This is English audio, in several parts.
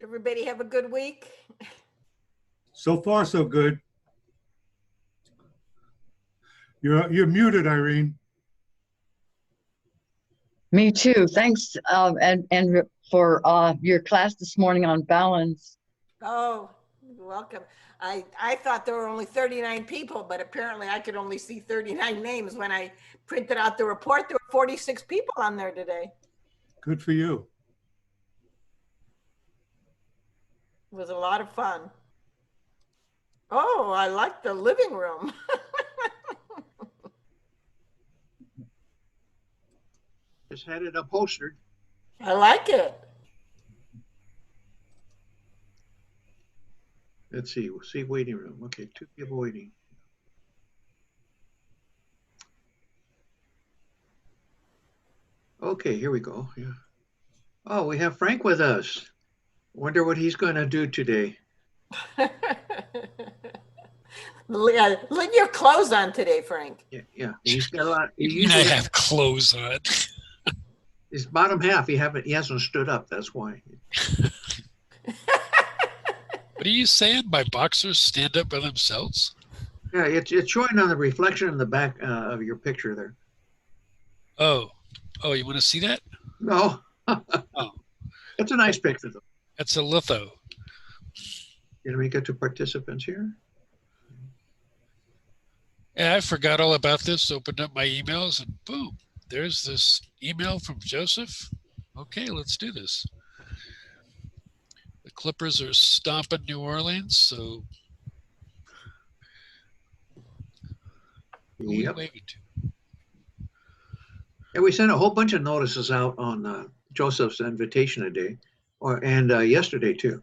Everybody have a good week? So far, so good. You're muted, Irene. Me too. Thanks, and for your class this morning on balance. Oh, you're welcome. I thought there were only 39 people, but apparently I could only see 39 names. When I printed out the report, there were 46 people on there today. Good for you. It was a lot of fun. Oh, I like the living room. Just had it upholstered. I like it. Let's see. We'll see waiting room. Okay, 2 people waiting. Okay, here we go. Yeah. Oh, we have Frank with us. Wonder what he's going to do today. Leave your clothes on today, Frank. Yeah. He's got a lot. I have clothes on. His bottom half, he hasn't stood up. That's why. What are you saying? My boxers stand up by themselves? Yeah, it's showing on the reflection in the back of your picture there. Oh, you want to see that? No. Oh, It's a nice picture, though. that's a litho. Can we get to participants here? Yeah, I forgot all about this. Opened up my emails and boom, there's this email from Joseph. Okay, let's do this. The Clippers are stomping New Orleans, so who are we Yep. waving to? And we sent a whole bunch of notices out on Joseph's invitation today, and yesterday too.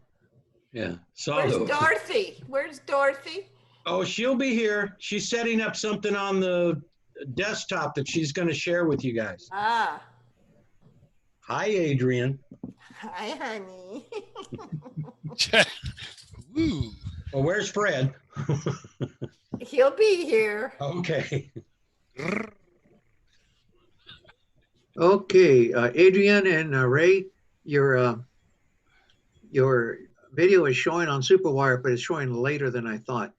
Yeah. Where's Dorothy? Where's Dorothy? Oh, she'll be here. She's setting up something on the desktop that she's going to share with you guys. Ah, Hi, Adrian. hi, honey. Woo. Well, where's Fred? He'll be here. Okay. Okay, Adrian and Ray, your video is showing on Superwire, but it's showing later than I thought.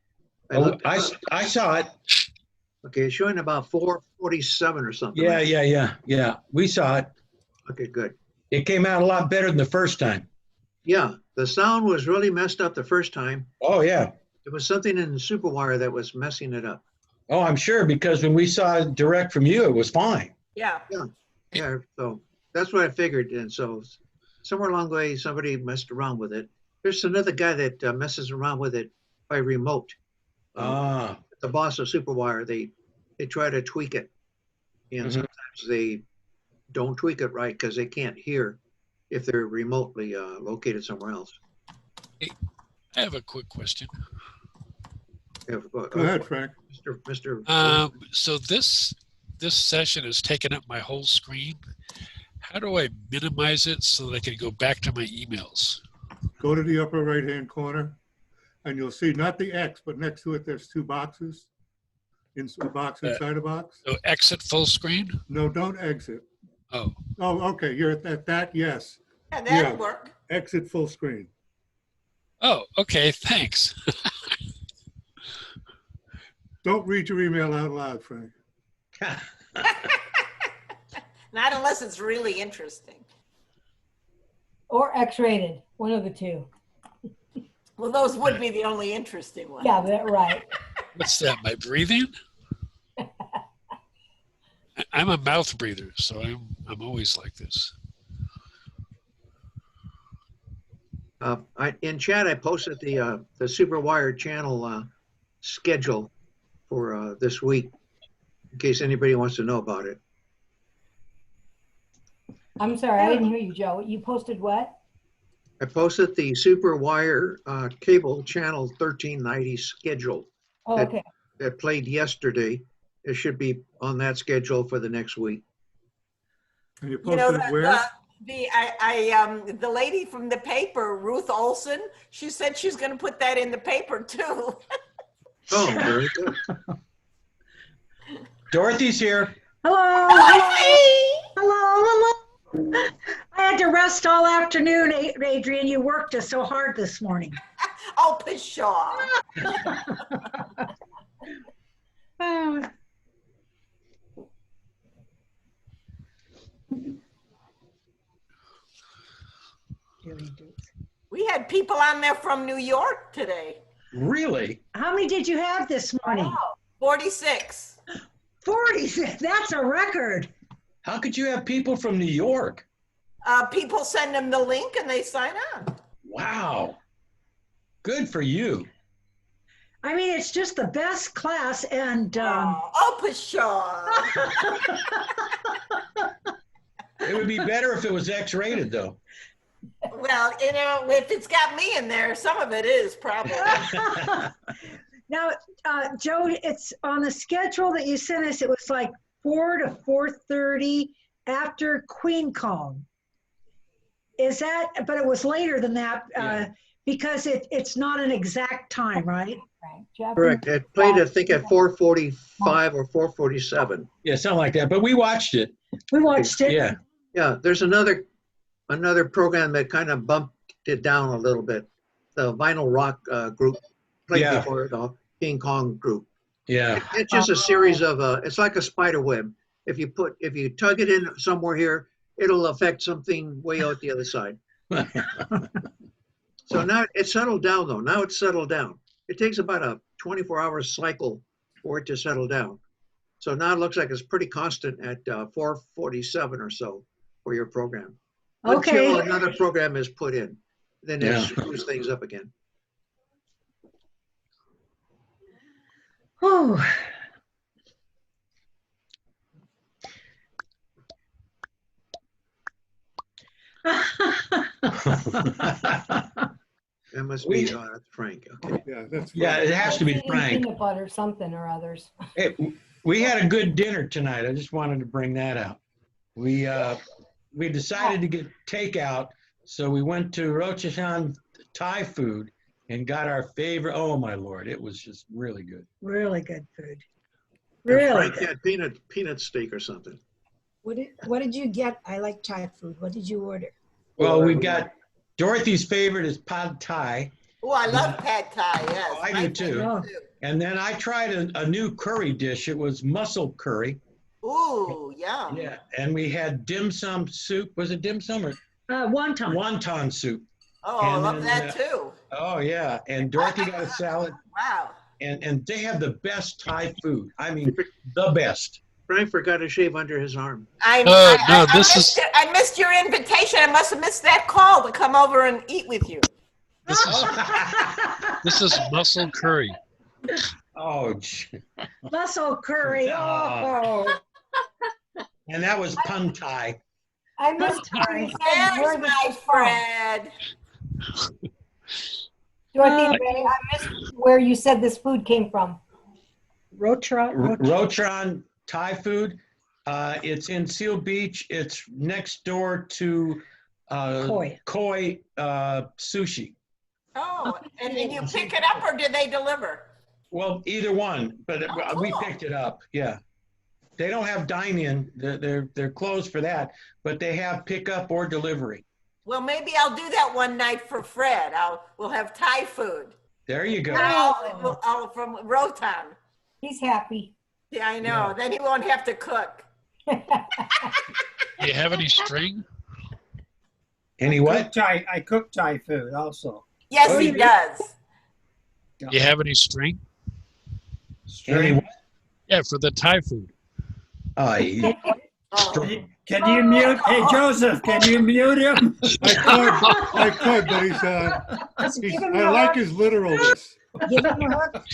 I saw it. Okay, it's showing about 4:47 or something. Yeah. We saw it. Okay, good. It came out a lot better than the first time. Yeah, the sound was really messed up the first time. Oh, yeah. There was something in the Superwire that was messing it up. Oh, I'm sure, because when we saw it direct from you, it was fine. Yeah. Yeah, so that's what I figured. And so somewhere along the way, somebody messed around with it. There's another guy that messes around with it by remote. The boss of Superwire, they try to tweak it. And sometimes they don't tweak it right because they can't hear if they're remotely located somewhere else. Hey, I have a quick question. Go ahead, Frank. Mr. So this session has taken up my whole screen. How do I minimize it so that I can go back to my emails? Go to the upper right-hand corner, and you'll see not the X, but next to it, there's 2 boxes. A box inside a box. So exit full screen? No, don't exit. Oh. Oh, okay. You're at that. Yes. Yeah, that'll work. Exit full screen. Oh, okay. Thanks. Don't read your email out loud, Frank. Not unless it's really interesting. Or X-rated, one of the two. Well, those would be the only interesting ones. Yeah, that's right. What's that? My breathing? I'm a mouth breather, so I'm always like this. In chat, I posted the Superwire channel schedule for this week, in case anybody wants to know about it. I'm sorry, I didn't hear you, Joe. You posted what? I posted the Superwire cable channel 1390 schedule. Oh, okay. That played yesterday. It should be on that schedule for the next week. And you posted it where? The lady from the paper, Ruth Olson, she said she's going to put that in the paper too. Oh, very good. Dorothy's here. Hello. Hi. Hello. I had to rest all afternoon, Adrian. You worked us so hard this morning. Oh, pshaw. Oh, We had people on there from New York today. Really? how many did you have this morning? Wow. 46. 40. That's a record. How could you have people from New York? People send them the link and they sign on. Wow. Good for you. I mean, it's just the best class, and Oh, pshaw. It would be better if it was X-rated, though. Well, if it's got me in there, some of it is probably. now, Joe, it's on the schedule that you sent us. It was like 4 to 4:30 after Queen Kong. Is that? But it was later than that because it's not an exact time, right? Right. Correct. It played, I think, at 4:45 or 4:47. Yeah, something like that. But we watched it. We watched it. Yeah. Yeah, there's another program that kind of bumped it down a little bit. The Vinyl Rock group played before the King Kong group. Yeah. It's just a series of it's like a spider web. If you tug it in somewhere here, it'll affect something way out the other side. So now it's settled down though. Now it's settled down. It takes about a 24-hour cycle for it to settle down. So now it looks like it's pretty constant at 4:47 or so for your program. Okay. Until another program is put in, then it screws things up again. Oh. That must be Frank. Okay. Yeah, that's. Yeah, it has to be Eating Frank. Peanut butter, something or others. Hey, we had a good dinner tonight. I just wanted to bring that out. We decided to get takeout, so we went to Rochashan Thai food and got our favorite. Oh my Lord, it was just really good. Really good food. Yeah, Really Frank good. had peanut steak or something. What did you get? I like Thai food. What did you order? Well, we got Dorothy's favorite is pad Thai. Oh, I love pad Thai, yes. Oh, I do too. Oh. And then I tried a new curry dish. It was mussel curry. Ooh, yum. Yeah, and we had dim sum soup. Was it dim sum or Wonton. wonton soup? Oh, I And love then, that too. Oh yeah, and Dorothy got a salad. Wow. And they have the best Thai food. I mean, the best. Frank forgot to shave under his arm. I missed your invitation. I must have missed that call to come over and eat with you. This is muscle curry. Oh, Muscle curry. Oh. and that was pun Thai. I missed where you said where There's this my was from. Fred. Dorothy, I missed where you said this food came from. Rotron Thai food. It's in Seal Beach. It's next door to Koi Sushi. Oh, and then you pick it up or do they deliver? Well, either one, but we cool. picked it up. Yeah, they don't have dine-in. They're closed for that, but they have pickup or delivery. Well, maybe I'll do that one night for Fred. We'll have Thai food. There you go. I'll from Rotan. He's happy. Yeah, I know. Yeah. Then he won't have to cook. Do you have any string? Any what? I cook Thai food also. Yes, Oh, he you do? does. Do you have any string? Any what? Yeah, for the Thai food. Oh. Can you mute? Hey, Joseph, can you mute him? I could, but I like his literalness. Give him a hook.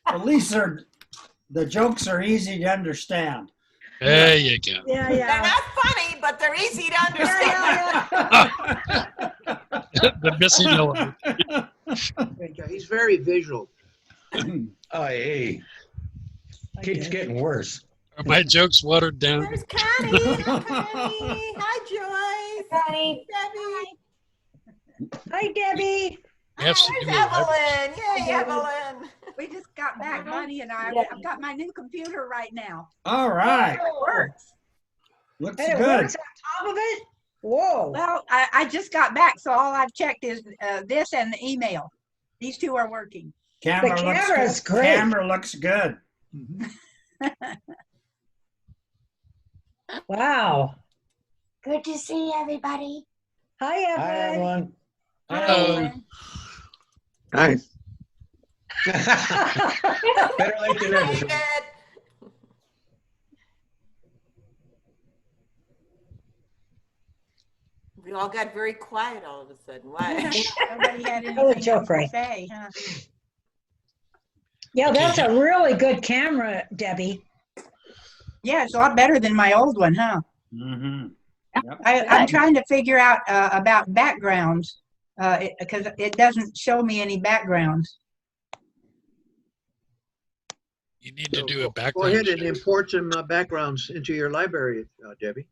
At least the jokes are easy to understand. There you go. Yeah, They're yeah. not funny, but they're easy to understand. The missing element. Yeah, he's very visual. Hey, keeps getting worse. Are my jokes watered down? There's Connie. Hi, Connie. Hi, Joyce. Connie. Debbie. Hi, Debbie. Have some There's new evidence. Evelyn. Yay, Evelyn. We just got back, Bonnie and I. Yeah. I've got my new computer right now. All right. It works. Looks And it good. works on top of it? Whoa. Well, I just got back, so all I've checked is this and the email. These two are working. Camera looks camera's good. great. Camera looks good. Mhm. Wow. Good to see everybody. Hi, Hi, Evan. everyone. Hello. Hi. Better late than never. David. We all got very quiet all of a sudden. Why? Nobody had Tell the anything joke, else to Ray. say, huh? Yeah, that's a really good camera, Debbie. Yeah, it's a lot better than my old one, huh? Mm-hmm. I'm trying to figure out about backgrounds because it doesn't show me any backgrounds. You need to do a Go background ahead and check. import some backgrounds into your library, Debbie.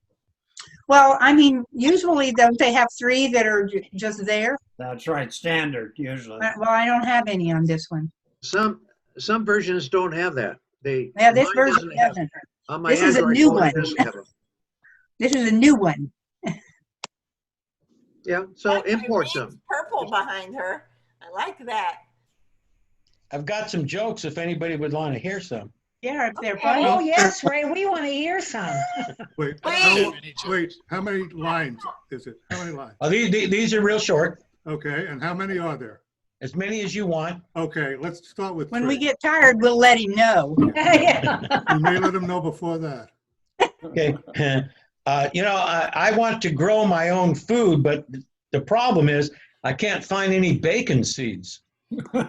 Well, I mean, usually don't they have three that are just there? That's right. Standard usually. Well, I don't have any on this one. Some versions don't have that. Yeah, this mine version doesn't have- doesn't. On my This is a Android new phone, it one. doesn't have them. This is a new one. Yeah, so Like import Irene's some. purple behind her. I like that. I've got some jokes if anybody would want to hear some. Yeah, if they're Oh, funny. yes, Ray, we want to hear some. Wait, Wait. how many lines is it? How many lines? Oh, these are real short, Okay, and how many are there? as many as you want. Okay, let's start with When we three. get tired, we'll let him know. Yeah. We may let them know before that. Okay. I want to grow my own food, but the problem is I can't find any bacon seeds. You've been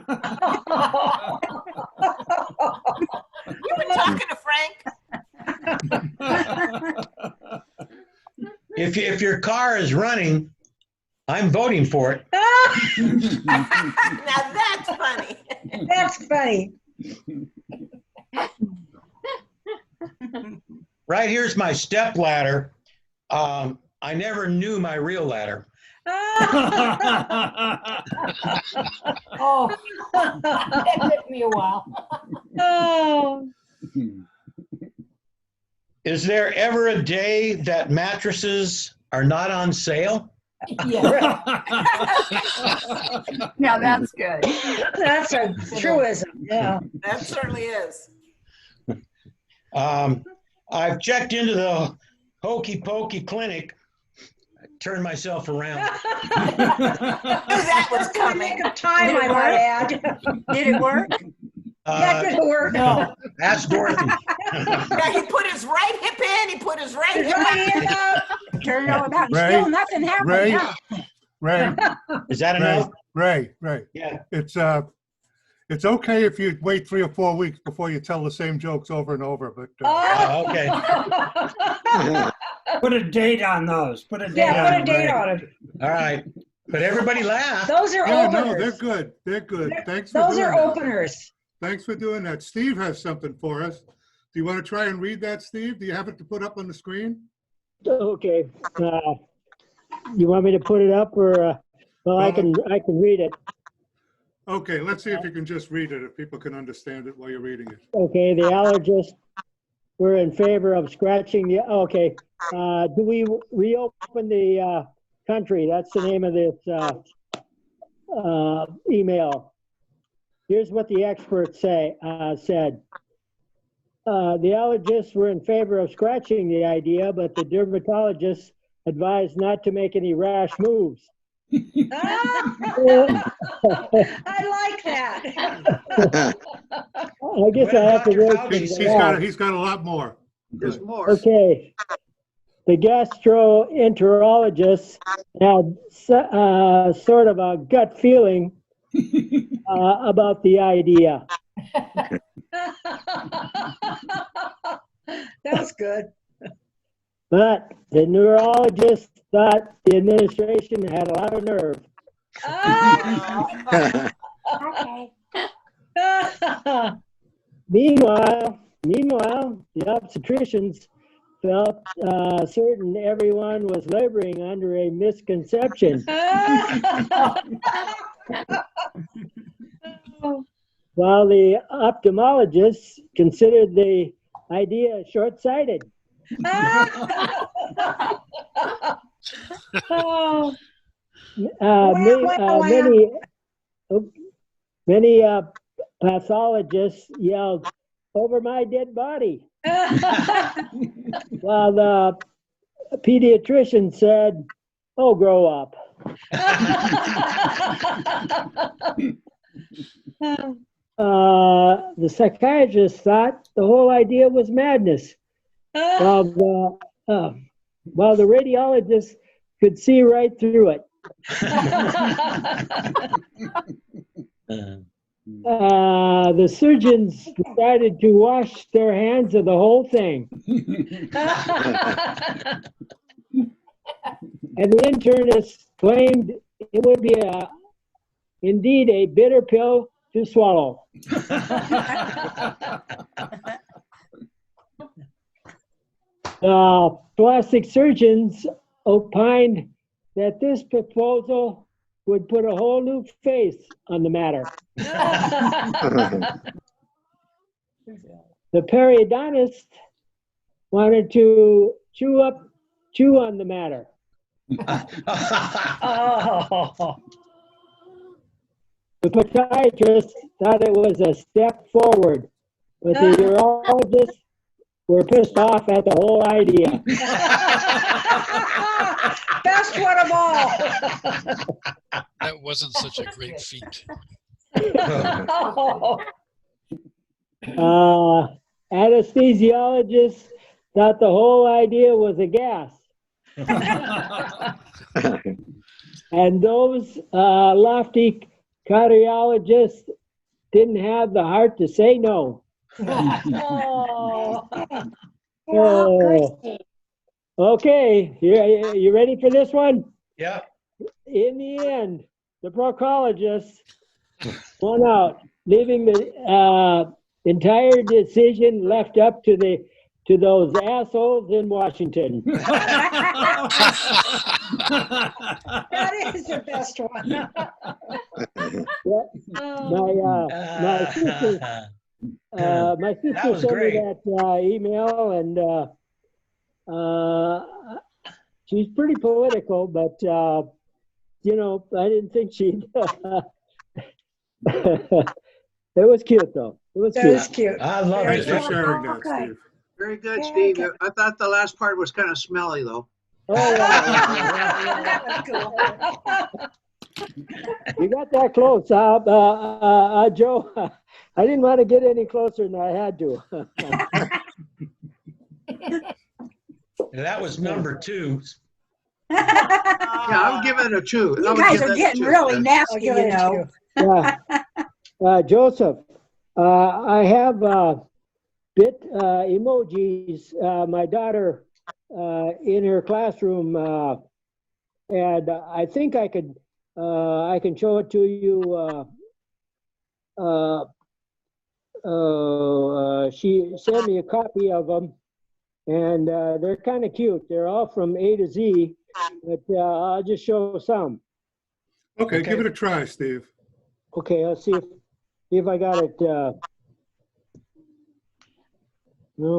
talking to Frank. If your car is running, I'm voting for it. Now that's funny. That's funny. Right here's my step ladder. I never knew my real ladder. Oh, that took me a while. Oh. Is there ever a day that mattresses are not on sale? Yeah. Now that's good. That's a truism. Yeah. That certainly is. I've checked into the Hokey Pokey clinic. I turned myself around. That was coming. Nick of time, I might add. Did it work? That didn't work. No. Ask Dorothy. Yeah, he put his right hip in. He put his right hip Right out. here. Turned all about and Ray, still nothing happened. Ray, huh? Ray, Is that Ray, enough? Ray. Yeah. It's okay if you wait 3 or 4 weeks before you tell the same jokes over and over, but Oh. Okay. Put a date on those. Put a date Yeah, on put a date Ray. on it. All right. But everybody laughed. Those are yeah, no, openers. they're good. They're good. Thanks for Those doing are that. openers. Thanks for doing that. Steve has something for us. Do you want to try and read that, Steve? Do you have it to put up on the screen? Okay. You want me to put it up or, well, I can read it. Okay, let's see if you can just read it, if people can understand it while you're reading it. Okay, the allergists were in favor of scratching the, okay. Do we reopen the country? That's the name of this email. Here's what the experts said. The allergists were in favor of scratching the idea, but the dermatologists advised not to make any rash moves. I like that. I guess I have to wait for that. He's got a lot more. There's more. Okay. The gastroenterologists had sort of a gut feeling about the idea. That's good. But the neurologist thought the administration had a lot of nerve. Okay. Meanwhile, the obstetricians felt certain everyone was laboring under a misconception, while the ophthalmologists considered the idea short-sighted. Oh, Many pathologists yelled, "Over my dead body," while the pediatrician said, "Oh, grow up." The psychiatrist thought the whole idea was madness, while the radiologist could see right through it. The surgeons decided to wash their hands of the whole thing. And the internist claimed it would be indeed a bitter pill to swallow. Plastic surgeons opined that this proposal would put a whole new face on the matter. The periodontist wanted to chew on the matter. The podiatrist thought it was a step forward, but the urologists were pissed off at the whole idea. best one of all. That wasn't such a great feat. Anesthesiologists thought the whole idea was a gas. And those lofty cardiologists didn't have the heart to say no. Oh. Okay, you ready for this one? Yeah. In the end, the proctologists won out, leaving the entire decision left up to those assholes in Washington. That is the best one. My sister sent me that email, and she's pretty political, but you know, I didn't think she'd. It was cute, though. It was That is cute. I love Thanks it. for sharing that, Okay. Steve. Very good, Steve. I thought the last part was kind of smelly, though. Oh, yeah. That was cool. You got that close, Joe. I didn't want to get any closer than I had to. That was number 2. Yeah, I would give it a 2. You guys are getting really nasty, you know. Yeah. Joseph, I have bit emojis. My daughter in her classroom, and I think I can show it to you. She sent me a copy of them, and they're kind of cute. They're all from A to Z, but I'll just show some. Okay, give it a try, Steve. Okay, let's see if I got it. Oh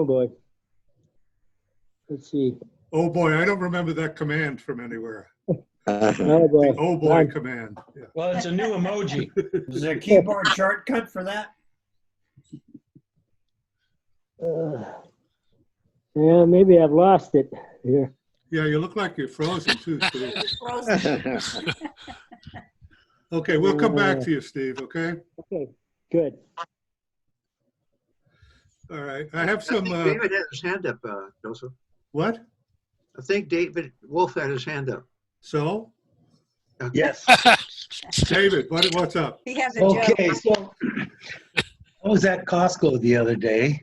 boy. Let's see. Oh boy, I don't remember that command from anywhere. Oh boy. The oh boy command. Yeah. Well, it's a new emoji. Is there a keyboard shortcut for that? Yeah, maybe I've lost it here. Yeah, you look like you're frozen too, Steve. Frozen. Okay, we'll come back to you, Steve, okay? Okay, good. All right, I have I some, think David had his hand up, Joseph. what? I think David Wolf had his hand up. So, Yes. David, what's up? He has a joke. Okay, so I was at Costco the other day,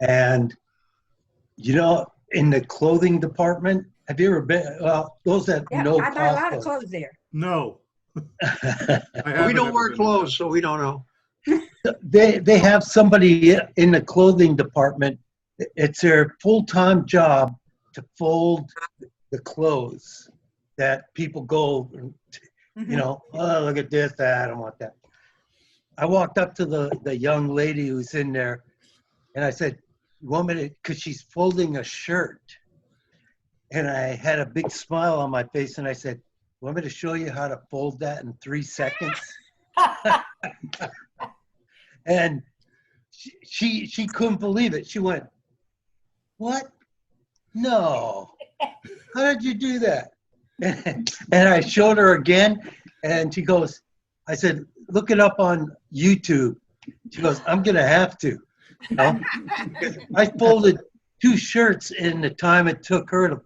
and you know, in the clothing department, have you ever been? Well, those that Yeah, know I buy a lot of Costco. clothes there. No. We haven't don't ever wear been clothes, so we don't know. They have somebody in the clothing department. It's their full-time job to fold the clothes that people go, you know, oh, look at this, I don't want that. I walked up to the young lady who's in there, and I said, you want me to, because she's folding a shirt. And I had a big smile on my face and I said, want me to show you how to fold that in 3 seconds? And she couldn't believe it. She went, what? No. How did you do that? And I showed her again and she goes, I said, look it up on YouTube. She goes, I'm going to have to. You know? I folded 2 shirts in the time it took her to,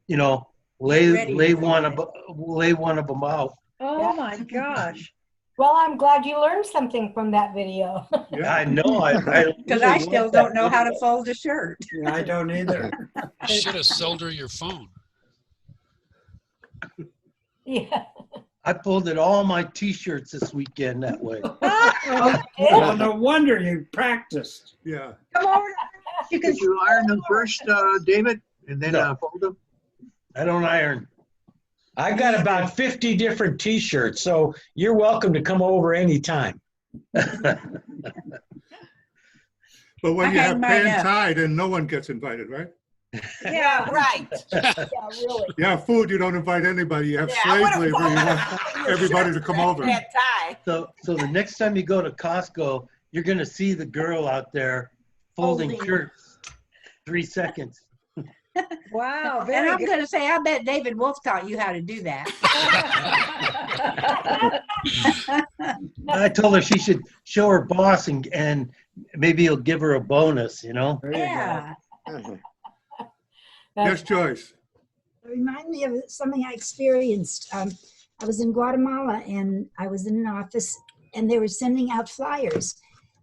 you know, lay one of them out. Oh my gosh. Well, I'm glad you learned something from that video. I know. Because I still don't know how to fold a shirt. Yeah, I don't either. You should have sold her your phone. Yeah. I folded all my T-shirts this weekend that way. Well, no wonder you practiced. Yeah. Come over. You can Did you iron them first, David, and then No. fold them? I don't iron. I got about 50 different T-shirts, so you're welcome to come over anytime. But when I you have hang mine pan up. tied, then no one gets invited, right? Yeah, right. Yeah, really. You have food, you don't invite anybody. You have Yeah, I slave would've labor, you want folded your everybody shirts to come with over. that tie. So the next time you go to Costco, you're gonna see the girl out there folding Folding. shirts. 3 seconds. Wow, And very I'm good. going to say, I bet David Wolf taught you how to do that. I told her she should show her boss and maybe he'll give her a bonus, you know? There you go. Yeah. Yes, Joyce. Remind me of something I experienced. I was in Guatemala and I was in an office and they were sending out flyers.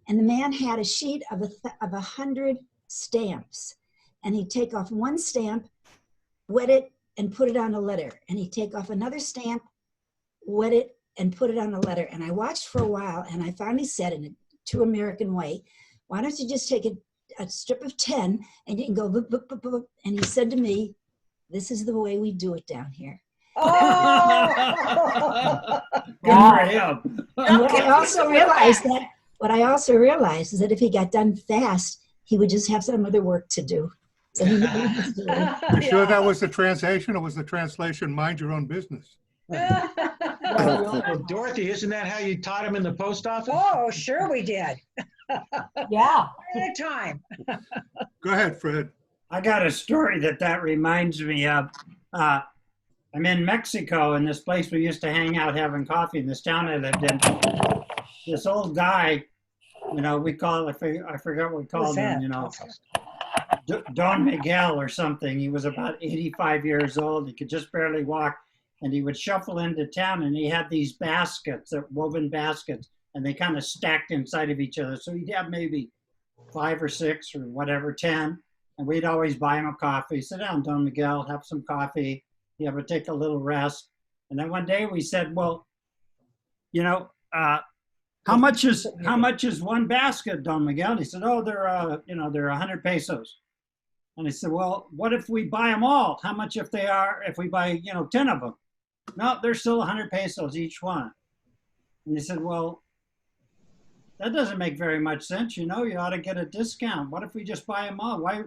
And the man had a sheet of 100 stamps. And he'd take off one stamp, wet it, and put it on a letter. And he'd take off another stamp, wet it, and put it on a letter. And I watched for a while and I finally said in a true American way, why don't you just take a strip of 10 and you can go boop, boop, boop, boop. And he said to me, this is the way we do it down here. Oh. Good for him. And what I also realized is that if he got done fast, he would just have some other work to do. So he knew what he was doing. You sure that was the translation or was the translation mind your own business? Well, Dorothy, isn't that how you taught him in the post office? Oh, sure we did. Yeah. At a time. Go ahead, Fred. I got a story that reminds me of. I'm in Mexico in this place we used to hang out having coffee in this town I lived in. This old guy, you know, we call I forgot what we called him, you know, Don Miguel or something. He was about 85 years old. He could just barely walk. And he would shuffle into town and he had these baskets, woven baskets, and they kind of stacked inside of each other. So he'd have maybe 5 or 6 or whatever, 10. And we'd always buy him a coffee. Sit down, Don Miguel, have some coffee. He ever take a little rest. And then one day we said, well, you know, how much is one basket, Don Miguel? And he said, oh, they're 100 pesos. And I said, well, what if we buy them all? How much if we buy, 10 of them? No, they're still 100 pesos each one. And he said, well, that doesn't make very much sense. You ought to get a discount. What if we just buy them all? Why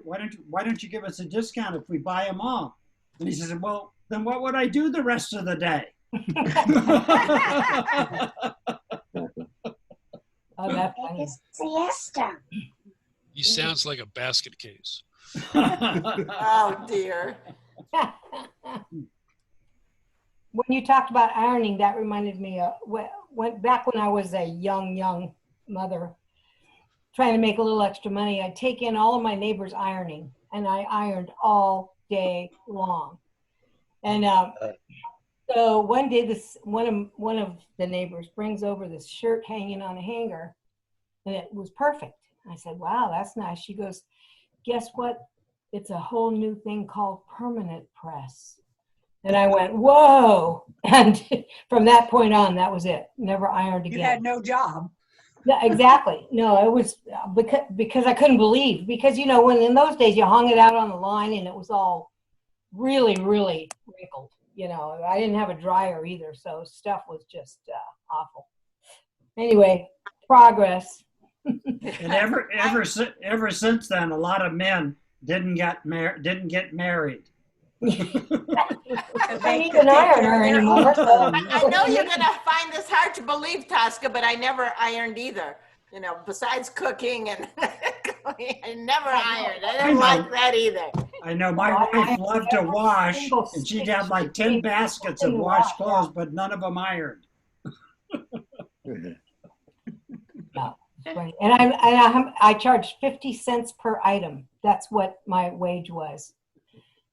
don't you give us a discount if we buy them all? And he said, well, then what would I do the rest of the day? Oh, that's funny. Siesta. He sounds like a basket case. Oh, dear. When you talked about ironing, that reminded me of back when I was a young mother trying to make a little extra money, I'd take in all of my neighbors' ironing and I ironed all day long. And so one day one of the neighbors brings over this shirt hanging on a hanger and it was perfect. I said, wow, that's nice. She goes, guess what? It's a whole new thing called permanent press. And I went, whoa. And from that point on, that was it. Never ironed again. You had no job. Yeah, exactly. No, it was because I couldn't believe. Because, when in those days you hung it out on the line and it was all really, really wrinkled. I didn't have a dryer either. So stuff was just awful. Anyway, progress. And ever since then, a lot of men didn't get married. I need an ironer anymore. So. I know you're going to find this hard to believe, Tosca, but I never ironed either. You know, besides cooking and I never ironed. I didn't like that either. I know my wife loved to wash, and she'd have like 10 baskets of washed clothes, but none of them ironed. No, right. And I charged 50 cents per item. That's what my wage was.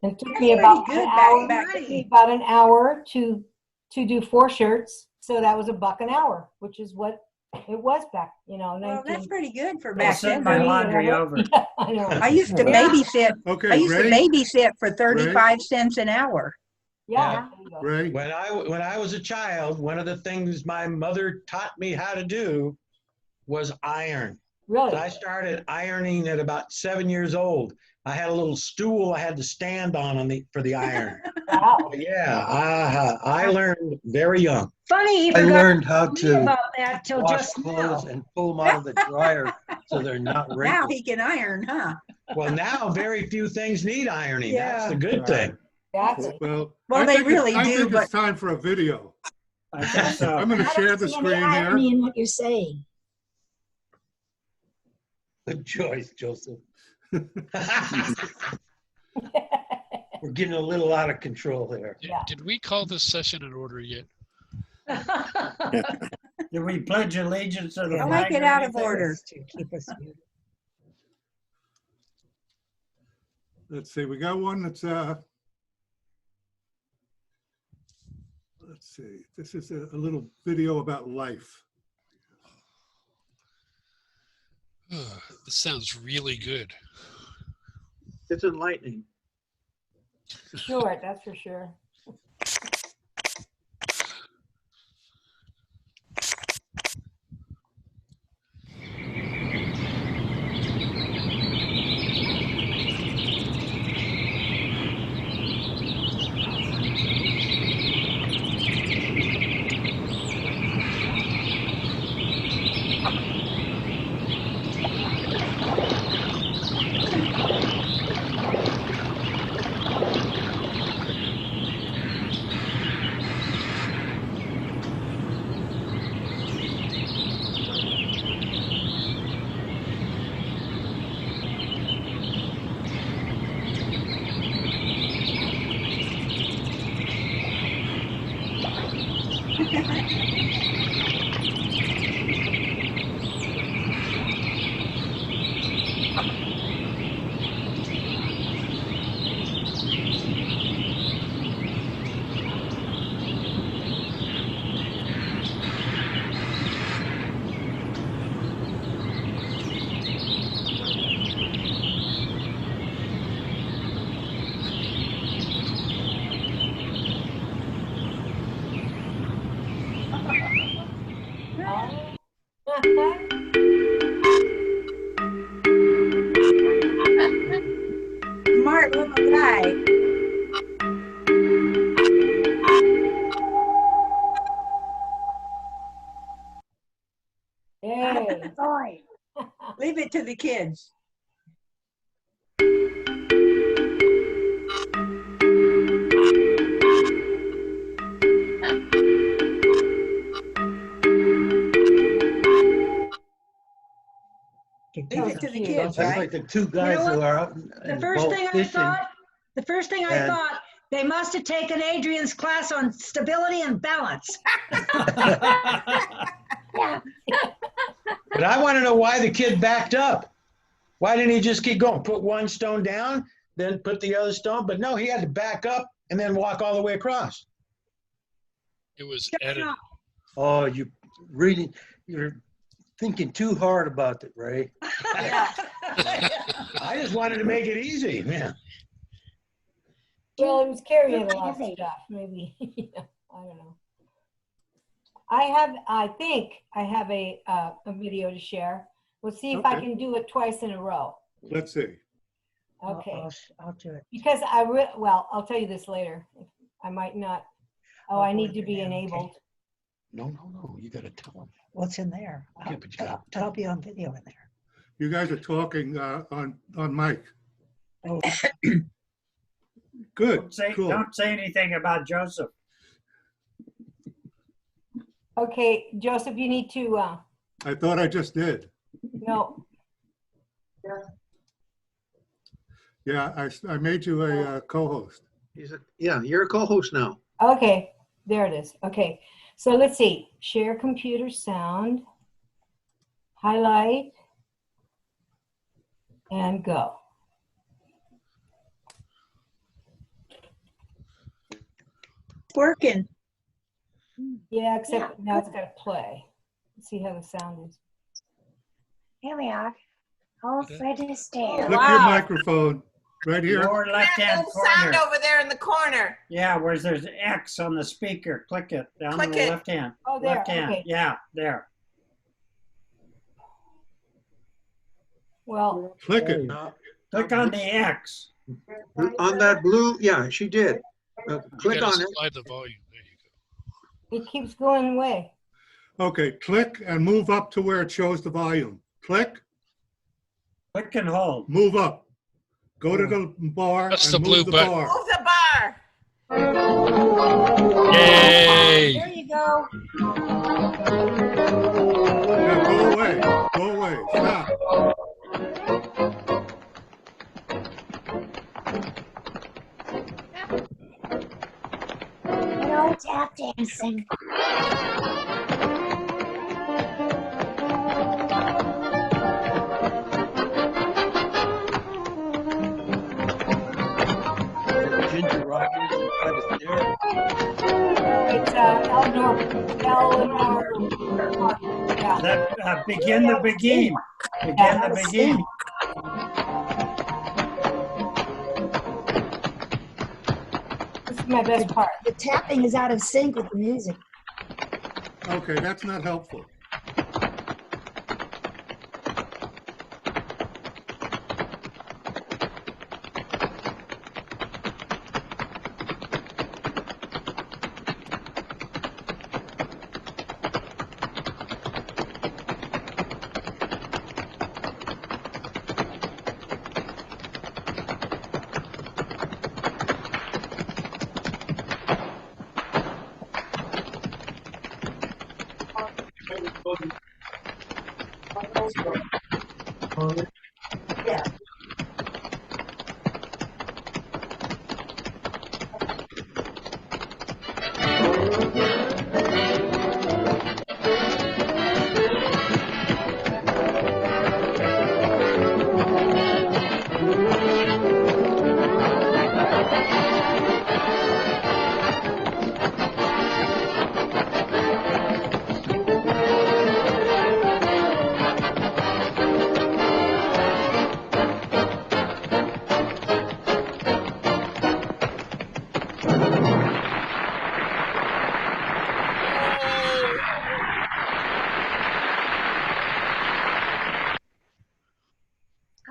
And it took me about an hour to do 4 shirts. So that was $1 an hour, which is what it was back, you know. Well, that's pretty good for I'll back send then. my laundry over. Yeah, I know. I used to babysit. Okay, I used Ray? to babysit for 35 cents an hour. Yeah. Ray? When I was a child, one of the things my mother taught me how to do was iron. Really? I started ironing at about 7 years old. I had a little stool I had to stand on for the iron. Wow. Yeah, I learned very young. Funny, you I forgot learned how me to about that till wash just now. clothes and pull them out of the dryer so they're not Now wrinkled. he can iron, huh? Well, now very few things need ironing. That's Yeah. the good thing. Exactly. Well, Well, I they think really I do, think but it's time for a video. I think so. I'm going to I share don't the see any screen irony here. in what you're saying. Good choice, Joseph. We're getting a little out of control here. Did we call this session in order yet? Did we pledge allegiance to the Don't flag? make it or out of anything? order. To keep us muted. Let's see, we got one that's, let's see, this is a little video about life. This sounds really good. It's enlightening. Sure, that's for sure. Smart little guy. Yay. Sorry. Leave it to the kids. Leave it to the kids, That's right? like the two guys what? who are out in The the first boat thing I fishing. thought, And- they must have taken Adrian's class on stability and balance. But I want to know why the kid backed up. Why didn't he just keep going? Put one stone down, then put the other stone? But no, he had to back up and then walk all the way across. It was edited. Oh, you're thinking too hard about it, Ray. I just wanted to make it easy, man. Well, it was carrying a lot of stuff, maybe. I don't know. I think I have a video to share. We'll see if I Okay. can do it twice in a row. Let's see. Okay. I'll do it. Because well, I'll tell you this later. I might not. Oh, I need to be enabled. No. You got to tell them. What's in there? Yeah, but you got I'll be on video in there. You guys are talking on mic. Oh, Good, cool. Don't say anything about Joseph. Okay, Joseph, you need to, I thought I just did. no, Yeah, I made you a co-host. Yeah, you're a co-host now. okay, there it is. Okay, so let's see. Share computer sound, highlight, and go. working. Yeah, except now it's got to play. Let's see how the sound is. Here we are. Hold Fred Astaire. Click your microphone right here. Lower left-hand Little sound corner. over there in the corner. Yeah, where there's X on the speaker. Click it down Click on the it. left hand. Oh, there, Left hand. okay. Yeah, there. Well, Click it. Click on the X. On that blue, yeah, she did. Click You gotta on it. slide the volume. There you go. it keeps going away. Okay, click and move up to where it shows the volume. Click, Click and hold. move up. Go to the bar That's and the move blue the button. bar. Move the bar. Yay! There you go. Now go away. Go away. Stop. No tap dancing. Ginger Rogers and Fred Astaire. It's Eleanor. Yeah. That begin the begin. Begin the begin. This is my best part. The tapping is out of sync with the music. Okay, that's not helpful.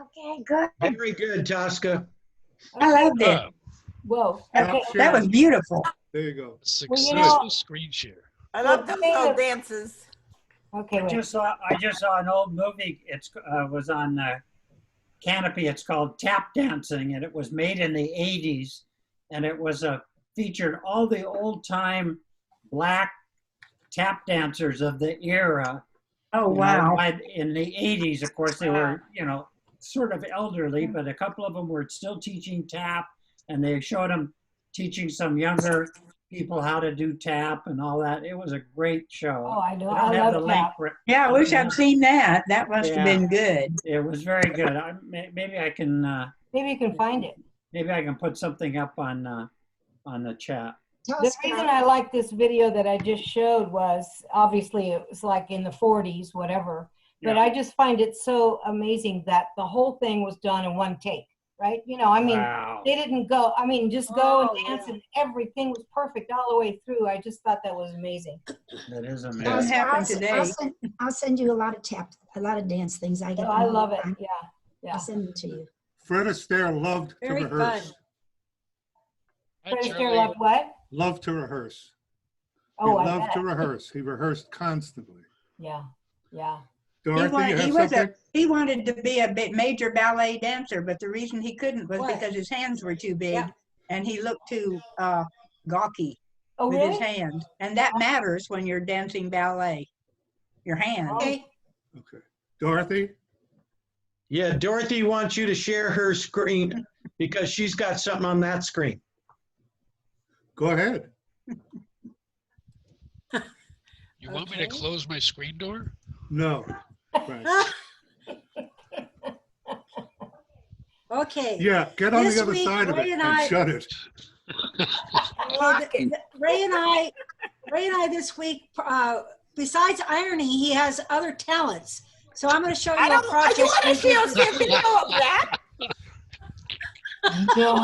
Okay, good. Very good, Tosca. I loved it. Whoa. Stop Okay. sharing. That was beautiful. There you go. Successful screen share. I love those little dances. Okay, I wait. just saw an old movie. It's was on Canopy. It's called Tap Dancing, and it was made in the '80s, and it was featured all the old time black tap dancers of the era. Oh, You know, wow. in the '80s, of course, they were sort of elderly, but a couple of them were still teaching tap, and they showed them teaching some younger people how to do tap and all that. It was a great show. Oh, I know. I don't I have the love link tap. for it. Yeah, I wish I'd seen that. That must have Yeah. been good. It was very good. Maybe I can. Maybe you can find it. Maybe I can put something up on the chat. The reason I like this video that I just showed was obviously it was like in the 40s, whatever. But Yeah. I just find it so amazing that the whole thing was done in one take, right? You know, I mean, Wow. they didn't go, I mean, just go Oh, and dance yeah. and everything was perfect all the way through. I just thought that was amazing. That is Doesn't amazing. happen today. I'll send you a lot of dance things I get. Oh, I them all love the it. time. Yeah. Yeah. I'll send them to you. Fred Astaire loved to Very rehearse. fun. Hi, Fred Charlie. Astaire loved what? Loved to rehearse. Oh, He I loved bet. to rehearse. He rehearsed constantly. Yeah, yeah. Dorothy, you have something? He wanted to be a major ballet dancer, but the reason he couldn't was What? because his hands were too big Yeah. and he looked too gawky Oh, with his really? hand. And that matters when you're dancing ballet. Your hand. Okay. Okay. Dorothy? Yeah, Dorothy wants you to share her screen because she's got something on that screen. Go ahead. You want me to close my screen door? No. Right. Okay. Yeah, get on This the other week, side of Ray it and and I- shut it. Ray and I this week, besides ironing, he has other talents. So I'm going to show you a project. You want to see a video of that? No.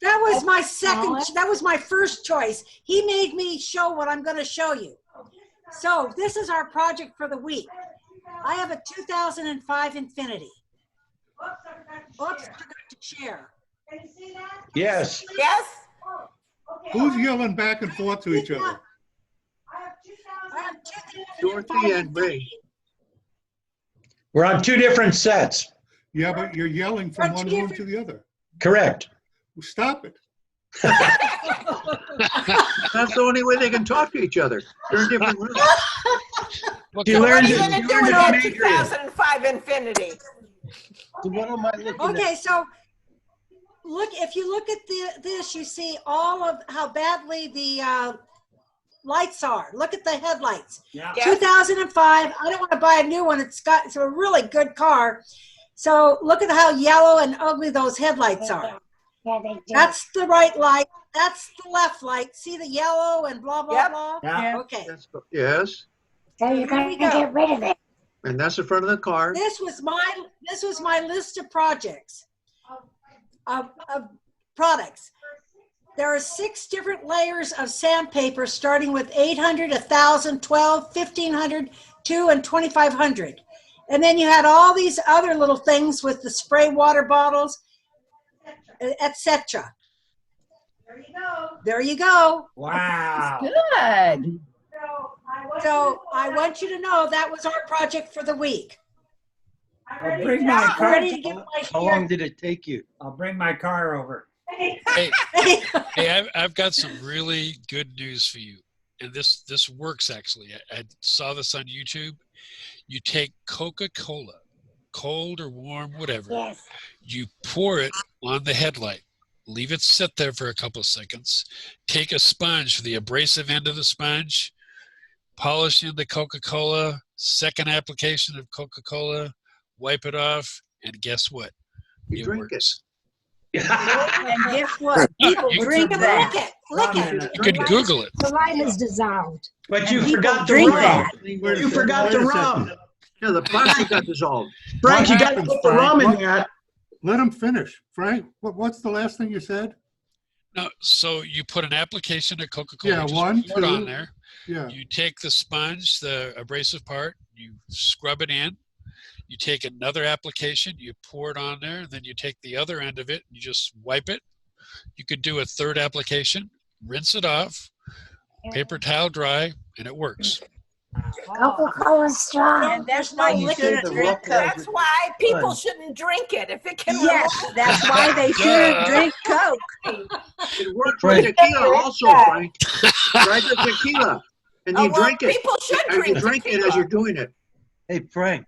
That was my second. talent? That was my first choice. He made me show what I'm going to show you. So this is our project for the week. I have a 2005 Infinity. Oops, I forgot to share. Yes. Yes? Who's yelling back and forth to each other? I have 2005 Dorothy and Ray. We're on two different sets. Yeah, but you're yelling from one room to the other. Correct. Stop it. That's the only way they can talk to each other. They're in different rooms. What You kind What learned are you it. going to You do learned with it that from Adrian. 2005 Infinity? So what am I looking at? Okay, so if you look at this, you see all of how badly the lights are. Look at the headlights. Yeah. Yeah. 2005. I don't want to buy a new one. It's a really good car. So look at how yellow and ugly those headlights are. Yeah, they do. That's the right light. That's the left light. See the yellow and blah blah Yep. blah. Yeah. Okay. Yes, So you're Here going we to go. get rid of it. and that's the front of the car. This was my list of projects of products. There are 6 different layers of sandpaper, starting with 800, 1,000, 12, 1,500, 2, and 2,500. And then you had all these other little things with the spray water bottles, etc. There you go. There you go. Wow. Good. So I want you to know that was our project for the week. I'll bring my I'm car. ready to get my How long did it take you? I'll bring my car over. Hey, I've got some really good news for you, and this works actually. I saw this on YouTube. You take Coca-Cola, cold or warm, whatever. Yes. You pour it on the headlight. Leave it sit there for a couple of seconds. Take a sponge for the abrasive end of the sponge. Polish in the Coca-Cola. Second application of Coca-Cola. Wipe it off, and guess what? You drink it. works. And guess what? People You drink Lick that. it. Lick it. You can Google it. The light is dissolved. But you And people forgot the drink rum. that. Wait a You second, forgot wait the a second. rum. Yeah, the plastic got dissolved. Frank, What you got to happens, put the Frank? rum in What- that. Let him finish. Frank, what's the last thing you said? No, so you put an application of Coca-Cola. Yeah, just one, pour it on two. there. Yeah. You take the sponge, the abrasive part, you scrub it in. You take another application, you pour it on there, and then you take the other end of it, and you just wipe it. You could do a third application, rinse it off, paper towel dry, and it works. Coca-Cola straw. And that's No why you liquid. shouldn't drink Coke. That's why people shouldn't drink it if it can Yes, remove. that's why they shouldn't drink Coke. It works for Frank. tequila also, Frank. Try the tequila. And you well, drink it. people should And you drink drink it tequila. as you're doing it. Hey, Frank,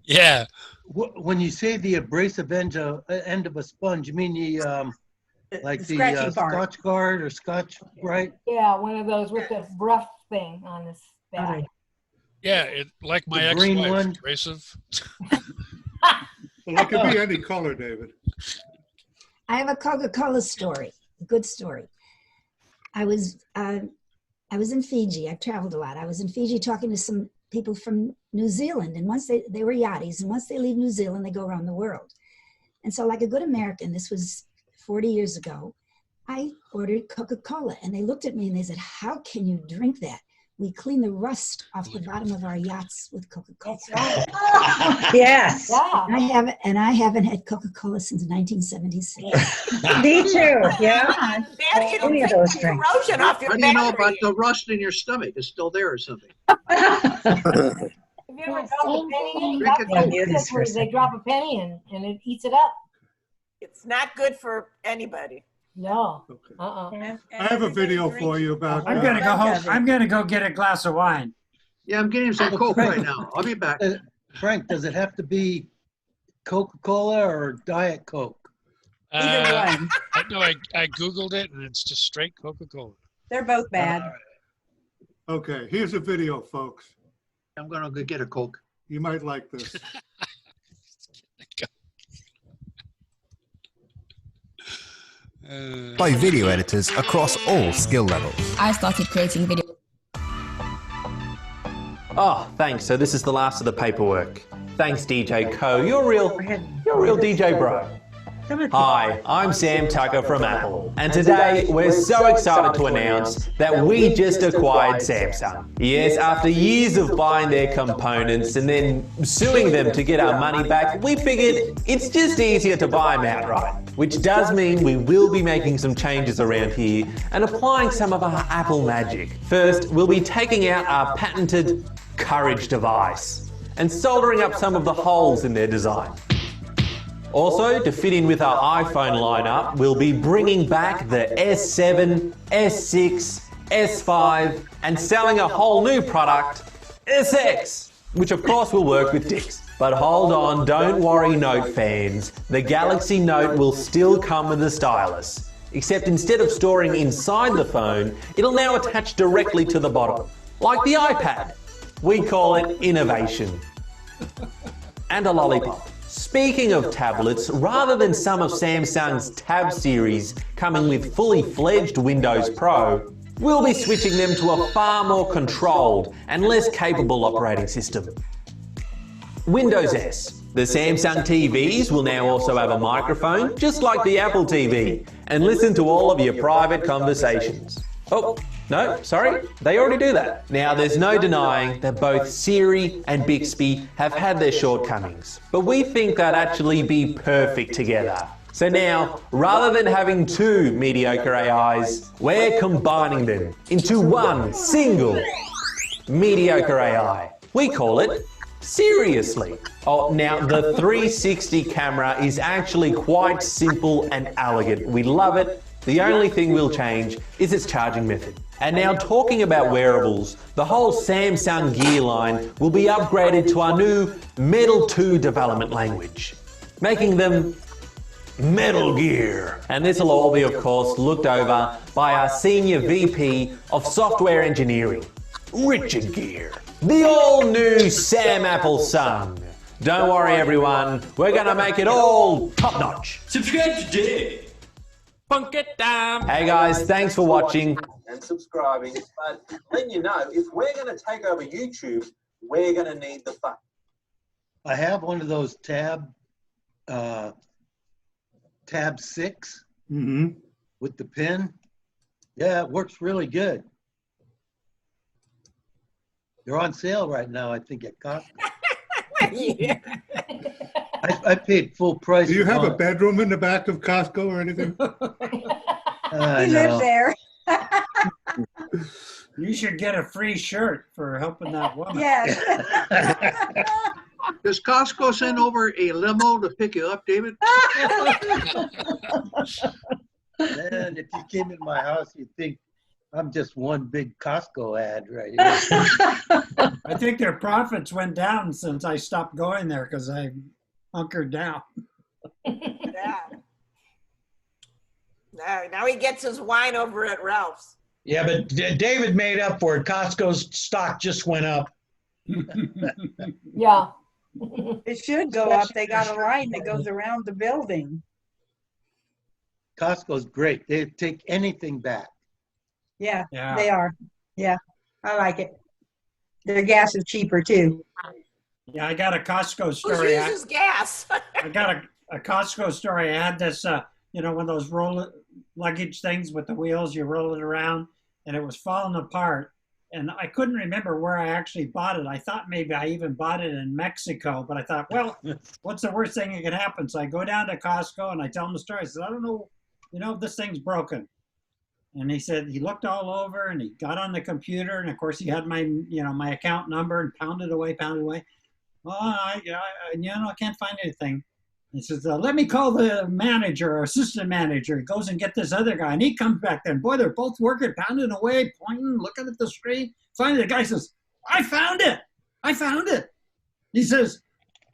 Yeah, when you say the abrasive end of a sponge, you mean the like the scratchy part. Scotch Guard or Scotch Brite? Yeah, one of those with the rough thing on this back. yeah, it like my The green ex-wife, one? abrasive. Well, it could be any color, David. I have a Coca-Cola story, a good story. I was in Fiji. I've traveled a lot. I was in Fiji talking to some people from New Zealand, and once they were yachties, and once they leave New Zealand, they go around the world. And so, like a good American, this was 40 years ago, I ordered Coca-Cola, and they looked at me and they said, "How can you drink that?" We clean the rust off the bottom of our yachts with Coca-Cola. Yes. Yeah. I haven't had Coca-Cola since 1976. Me too. Yeah. That it'll Any of take those the drinks. corrosion off your How do you know battery. about the rust in your stomach? It's still there or something? Have you ever dropped a penny in? Drink a That's what Coke. it says where they drop a penny in and it eats it up. It's not good for anybody. No. Okay. Uh-uh. I have a video for you about. I'm gonna go home. I'm gonna go get a glass of wine. Yeah, I'm getting some Coke right now. I'll be back. Frank, does it have to be Coca-Cola or Diet Coke? No, I Googled it and it's just straight Coca-Cola. They're both bad. Okay, here's a video, folks. I'm gonna go get a Coke. You might like this. By video editors across all skill levels. I started creating video. Oh, thanks. So this is the last of the paperwork. Thanks, DJ Co. You're a real DJ bro. Hi, I'm Sam Tucker from Apple, and today we're so excited to announce that we just acquired Samsung. Yes, after years of buying their components and then suing them to get our money back, we figured it's just easier to buy them outright, which does mean we will be making some changes around here and applying some of our Apple magic. First, we'll be taking out our patented Courage device and soldering up some of the holes in their design. Also, to fit in with our iPhone lineup, we'll be bringing back the S7, S6, S5, and selling a whole new product, SX, which of course will work with Dix. But hold on, don't worry Note fans, the Galaxy Note will still come with a stylus, except instead of storing inside the phone, it'll now attach directly to the bottom, like the iPad. We call it innovation. And a lollipop. Speaking of tablets, rather than some of Samsung's Tab series coming with fully fledged Windows Pro, we'll be switching them to a far more controlled and less capable operating system. Windows S. The Samsung TVs will now also have a microphone, just like the Apple TV, and listen to all of your private conversations. Oh, no, sorry, they already do that. Now, there's no denying that both Siri and Bixby have had their shortcomings, but we think they'd actually be perfect together. So now, rather than having two mediocre AIs, we're combining them into one single mediocre AI. We call it Seriously. Oh, now the 360 camera is actually quite simple and elegant. We love it. The only thing we'll change is its charging method. And now talking about wearables, the whole Samsung Gear line will be upgraded to our new Metal 2 development language, making them Metal Gear. And this will all be, of course, looked over by our Senior VP of Software Engineering, Richard Gear, the all-new Sam Appleson. Don't worry, everyone, we're gonna make it all top-notch. Subscribe today. Punk it down. Hey guys, thanks for watching and subscribing, but letting you know, if we're going to take over YouTube, we're going to need the fun. I have one of those Tab 6 with the pen. Yeah, it works really good. They're on sale right now, I think, at Costco. Yeah. I paid full price. Do you have a bedroom in the back of Costco or anything? He lives there. You should get a free shirt for helping that woman. Yes. Does Costco send over a limo to pick you up, David? Man, if you came in my house, you'd think I'm just one big Costco ad right here. I think their profits went down since I stopped going there because I hunkered down. Yeah. Now he gets his wine over at Ralph's. Yeah, but David made up for it. Costco's stock just went up. Yeah. It should go up. They got a line that goes around the building. Costco's great. They take anything back. Yeah, Yeah. they are. Yeah, I like it. Their gas is cheaper too. Yeah, I got a Costco Who story. uses gas? I got a Costco story. I had this, one of those luggage things with the wheels. You roll it around, and it was falling apart. and I couldn't remember where I actually bought it. I thought maybe I even bought it in Mexico, but I thought, well, what's the worst thing that could happen? So I go down to Costco and I tell him the story. I said, I don't know, this thing's broken. And he said, he looked all over and he got on the computer. And of course he had my, my account number and pounded away. Oh, I can't find anything. He says, let me call the manager or assistant manager. He goes and get this other guy, and he comes back there. And boy, they're both working, pounding away, pointing, looking at the screen. Finally, the guy says, I found it. He says,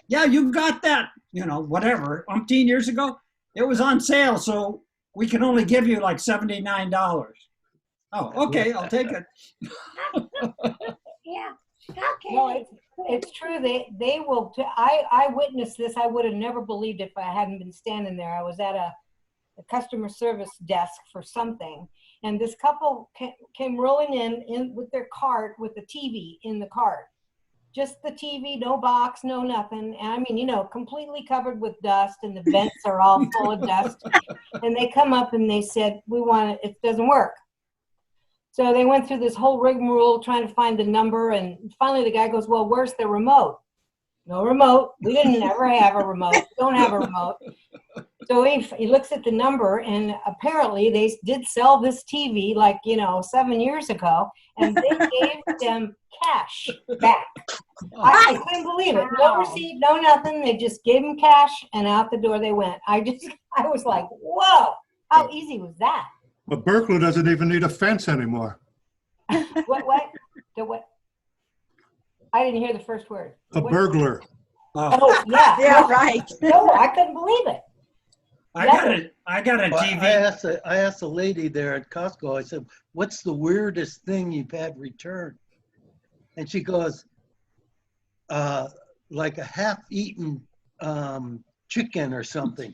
yeah, you got that, whatever, umpteen years ago. It was on sale, so we can only give you like $79. Oh, okay, I'll take it. Yeah. No, it's true. They will. I witnessed this. I would have never believed if I hadn't been standing there. I was at a customer service desk for something, and this couple came rolling in with their cart with the TV in the cart. Just the TV, no box, no nothing. And I mean, completely covered with dust, and the vents are all full of dust. And they come up and they said, "We want it. It doesn't work." So they went through this whole rigmarole trying to find the number, and finally the guy goes, well, where's the remote? No remote. We didn't ever have a remote. We don't have a remote. So he looks at the number, and apparently they did sell this TV 7 years ago, and they gave them cash back. I couldn't believe it. No receipt, no nothing. They just gave them cash, and out the door they went. I was like, whoa, how easy was that? A burglar doesn't even need a fence anymore. What? The what? I didn't hear the first word. A burglar. Oh, yeah. Yeah, right. No, I couldn't believe it. I got a TV. I asked a lady there at Costco, I said, what's the weirdest thing you've had returned? And she goes, like a half-eaten chicken or something.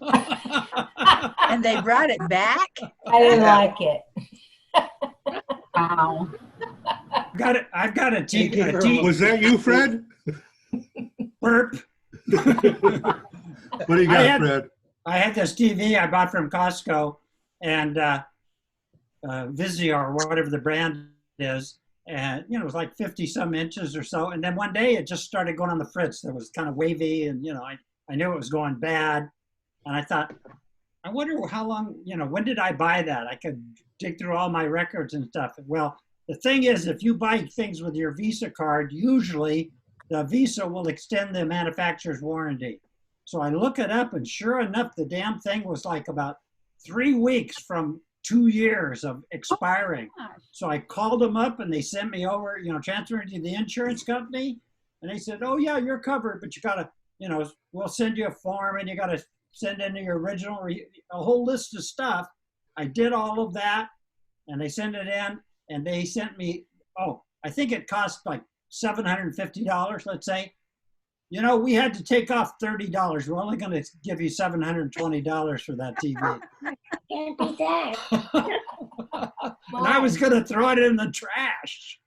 And they brought it back? I didn't like it. Wow. I've got a TV. Was that you, Fred? Burp. What do you got, Fred? I had this TV I bought from Costco, and Vizio or whatever the brand is, and it was like 50 some inches or so. And then one day it just started going on the fritz. It was kind of wavy, and I knew it was going bad, and I thought, I wonder how long, when did I buy that? I could dig through all my records and stuff. Well, the thing is, if you buy things with your Visa card, usually the Visa will extend the manufacturer's warranty. So I look it up, and sure enough, the damn thing was like about 3 weeks from 2 years of expiring. So I called them up, and they sent me over, transferred to the insurance company. And they said, oh, yeah, you're covered, but you got to, we'll send you a form, and you got to send in your original, a whole list of stuff. I did all of that, and they sent it in, and they sent me, I think it cost like $750, let's say. We had to take off $30. We're only going to give you $720 for that TV. Can't be that. And I was going to throw it in the trash.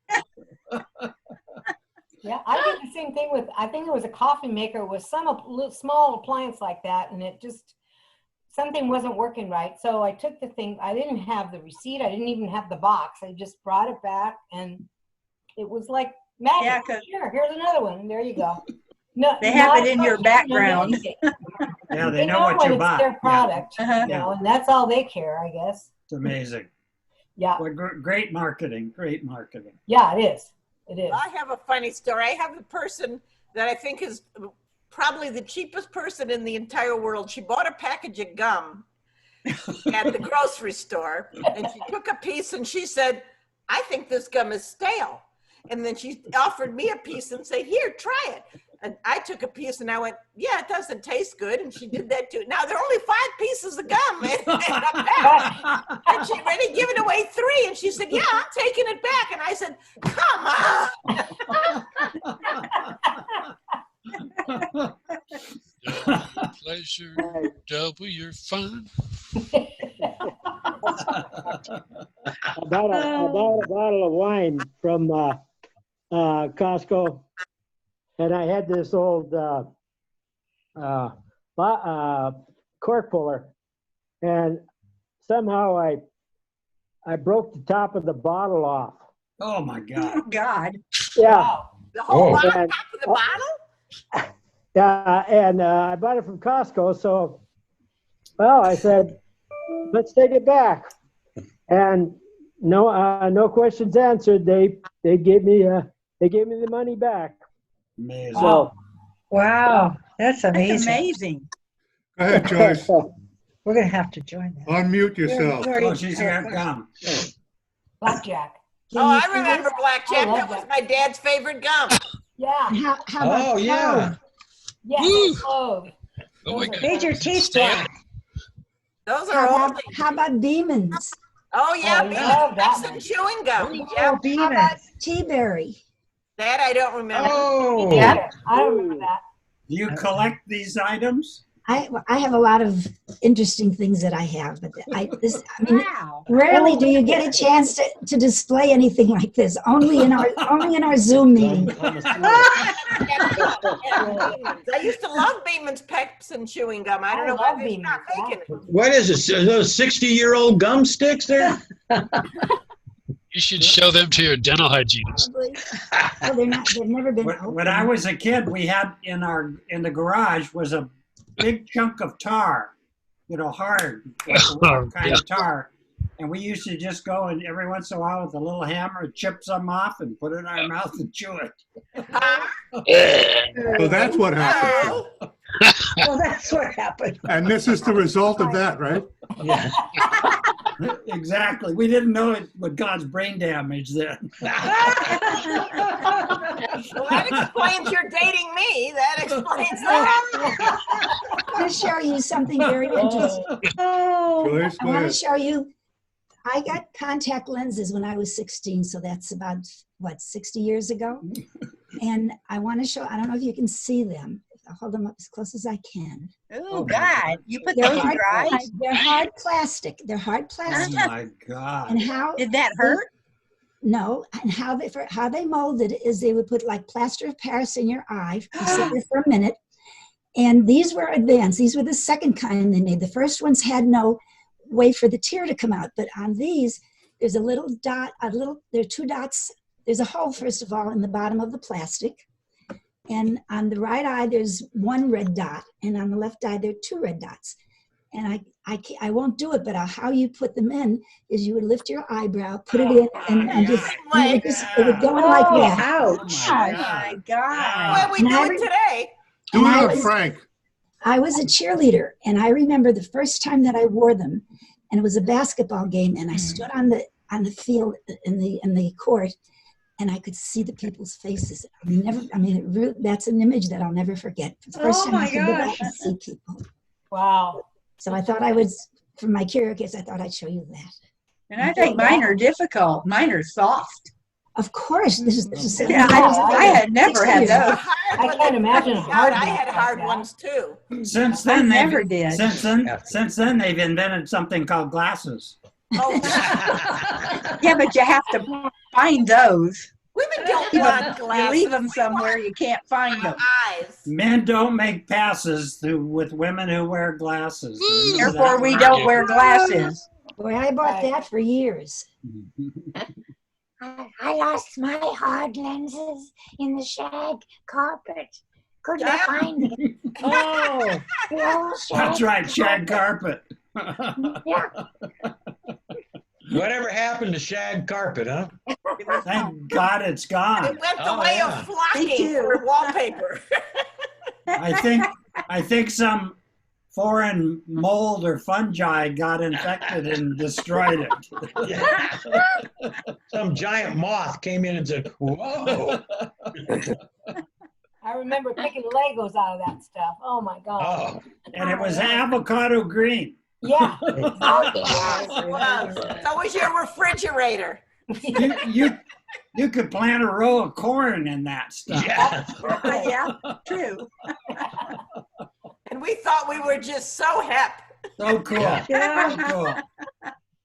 Yeah, I did the same thing with, I think it was a coffee maker with some small appliance like that, and it just, something wasn't working right. So I took the thing, I didn't have the receipt, I didn't even have the box. I just brought it back, and it was like magic. Yeah, here's another one. There you go. No, they have it in your background. Yeah, they know what you bought. It's their product, and that's all they care, I guess. It's amazing. Yeah. Well, great marketing. Great marketing. Yeah, it is. It is. I have a funny story. I have a person that I think is probably the cheapest person in the entire world. She bought a package of gum at the grocery store, and she took a piece and she said, I think this gum is stale. And then she offered me a piece and said, here, try it. And I took a piece and I went, yeah, it doesn't taste good. And she did that too. Now there are only 5 pieces of gum in a bag. And she'd already given away 3. And she said, yeah, I'm taking it back. And I said, come on. Pleasure, double your fun. About a bottle of wine from Costco, and I had this old cork puller, and somehow I broke the top of the bottle off, Oh my God. Oh, God. Yeah. The whole bottle, And, top of the bottle? and I bought it from Costco. So, well, I said, let's take it back. And no questions answered. They gave me the money back. Amazing. So Wow, that's That's amazing. amazing. Go ahead, Joyce. We're gonna have to join that. Unmute yourself. Oh, she's got gum. Blackjack. Oh, I remember blackjack. I love That was my dad's favorite gum. Yeah. How about Oh, yeah. Yes, Woo. clove. Oh my Those are God. Made your teeth Stand. black. Those are How old. about, how about demons? Oh, yeah. Oh, yeah. Love that That's one. some chewing gum. Oh, Yep. How about demons. T-berry? That I don't remember. Oh. Yeah. I don't remember that. Do you collect these items? I have a lot of interesting things that I have, but I mean, Wow. rarely do you get a chance to display anything like this. Only in our Zoom meeting. I used to love Beeman's Peps and chewing gum. I don't know why they stopped making it. What is this? Are those 60-year-old gum sticks there? You should show them to your dental hygienist. Probably. Oh, they've never been opened. When I was a kid, we had in the garage was a big chunk of tar, hard kind of tar. And we used to just go and every once in a while with a little hammer, chip some off and put it in our mouth and chew it. So that's what happened. Well, that's what happened. And this is the result of that, right? Yeah. Exactly. We didn't know it would cause brain damage then. Well, that explains your dating me. That explains that. I want to show you something very interesting. Joyce, I go want ahead. to show you. I got contact lenses when I was 16, so that's about, 60 years ago? And I want to show, I don't know if you can see them. I'll hold them up as close as I can. Oh, God. You put They're those in hard, your eyes? they're hard plastic. They're hard Oh plastic. my God. And how Did that hurt? No, and how they molded it is they would put like plaster of Paris in your eye. You sit there for a minute. And these were advanced. These were the second kind they made. The first ones had no way for the tear to come out. But on these, there's a little dot, there are two dots. There's a hole, first of all, in the bottom of the plastic. And on the right eye, there's one red dot. And on the left eye, there are two red dots. And I won't do it, but how you put them in is you would lift your eyebrow, put it in, and just, it would go in like that. Ouch. Oh, my God. Well, we do it today. Do it on Frank. I was a cheerleader, and I remember the first time that I wore them, and it was a basketball game, and I stood on the field in the court, and I could see the people's faces. That's an image that I'll never forget. The first time I could look up and see people. Wow. So I thought I would, for my curious, I thought I'd show you that. And I think mine are difficult. Mine are soft. Of course, this is Yeah, I had never had those. I can't imagine hard. I had hard ones too. Since then, I never did. Since then, they've invented something called glasses. Oh, Yeah, but you have to find those. women don't You want glasses. leave them somewhere, you can't find them. Eyes. Men don't make passes with women who wear glasses. Therefore, we don't wear glasses. Boy, I bought that for years. I lost my hard lenses in the shag carpet. Couldn't find it. Oh, The old shag That's right, shag carpet. Yeah. Whatever happened to shag carpet, huh? Thank God it's gone. It went the Oh, way yeah. of flocking for wallpaper. I think some foreign mold or fungi got infected and destroyed it. Some giant moth came in and said, whoa. I remember picking Legos out of that stuff. Oh my God. Oh. And it was avocado green. Yeah. Well, so was your refrigerator. You could plant a row of corn in that stuff. Yeah. Yeah, true. And we thought we were just so hip. So cool. Yeah. So cool.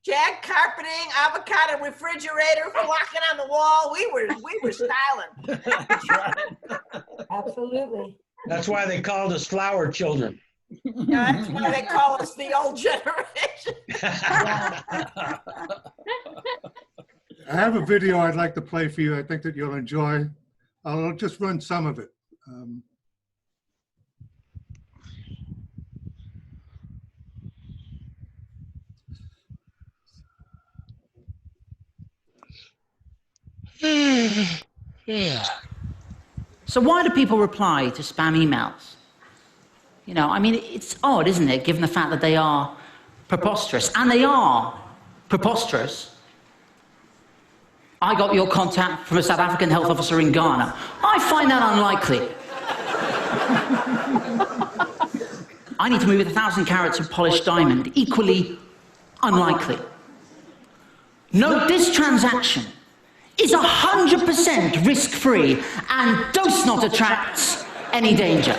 Jag carpeting, avocado refrigerator, flocking on the wall. We were styling. That's right. Absolutely. That's why they called us flower children. That's why they call us the old generation. have a video I'd like to play for you. I think that you'll enjoy. I'll just run some of it. Yeah. So why do people reply to spam emails? You know, I mean, it's odd, isn't it, given the fact that they are preposterous. And they are preposterous. I got your contact from a South African health officer in Ghana. I find that unlikely. I need to move with 1,000 carats of polished diamond. Equally unlikely. Note this transaction is 100% risk-free and does not attract any danger.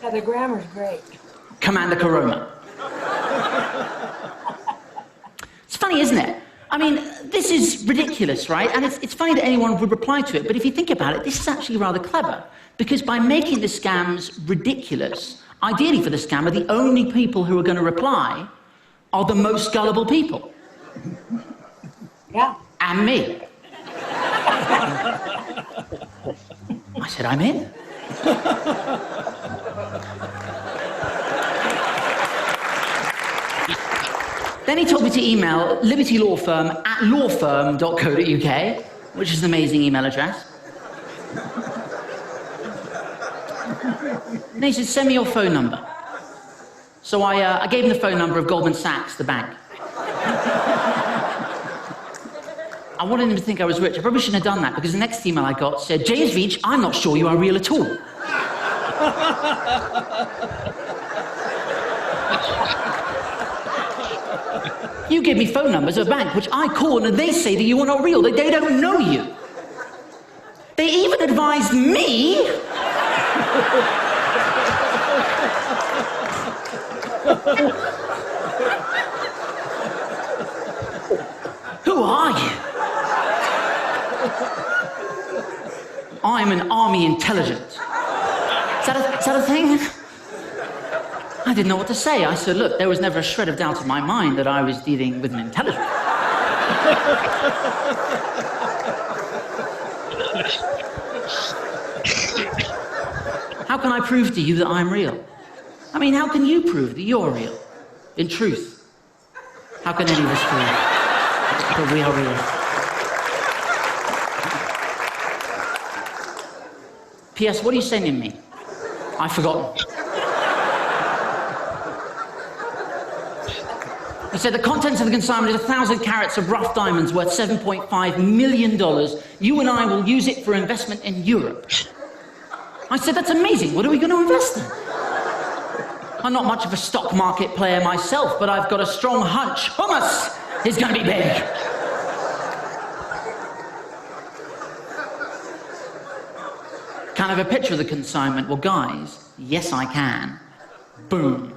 Yeah, the grammar's great. Commander Corona. It's funny, isn't it? I mean, this is ridiculous, right? And it's funny that anyone would reply to it, but if you think about it, this is actually rather clever, because by making the scams ridiculous, ideally for the scammer, the only people who are going to reply are the most gullible people. Yeah. And me. I said, I'm in. Then he told me to email Liberty Law Firm at lawfirm.co.uk, which is an amazing email address. And he said, send me your phone number. So I gave him the phone number of Goldman Sachs, the bank. I wanted him to think I was rich. I probably shouldn't have done that, because the next email I got said, James Veach, I'm not sure you are real at all. You give me phone numbers of a bank, which I call, and they say that you are not real. They don't know you. They even advised me who are you? I'm an army intelligence. Is that a thing? I didn't know what to say. I said, look, there was never a shred of doubt in my mind that I was dealing with an intelligence. How can I prove to you that I'm real? I mean, how can you prove that you're real? In truth, how can any of us prove that we are real? P.S. What are you sending me? I've forgotten. He said the contents of the consignment is 1,000 carats of rough diamonds worth $7.5 million. You and I will use it for investment in Europe. I said, that's amazing. What are we going to invest in? I'm not much of a stock market player myself, but I've got a strong hunch. Hummus is going to be big. Kind of a picture of the consignment. Well, guys, yes, I can. Boom.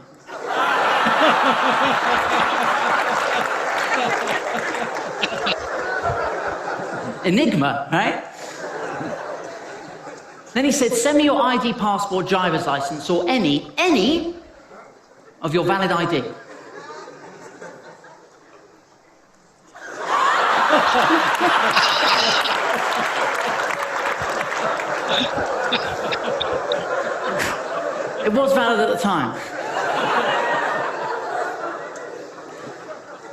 Enigma, right? Then he said, send me your ID, passport, driver's license, or any of your valid ID. It was valid at the time.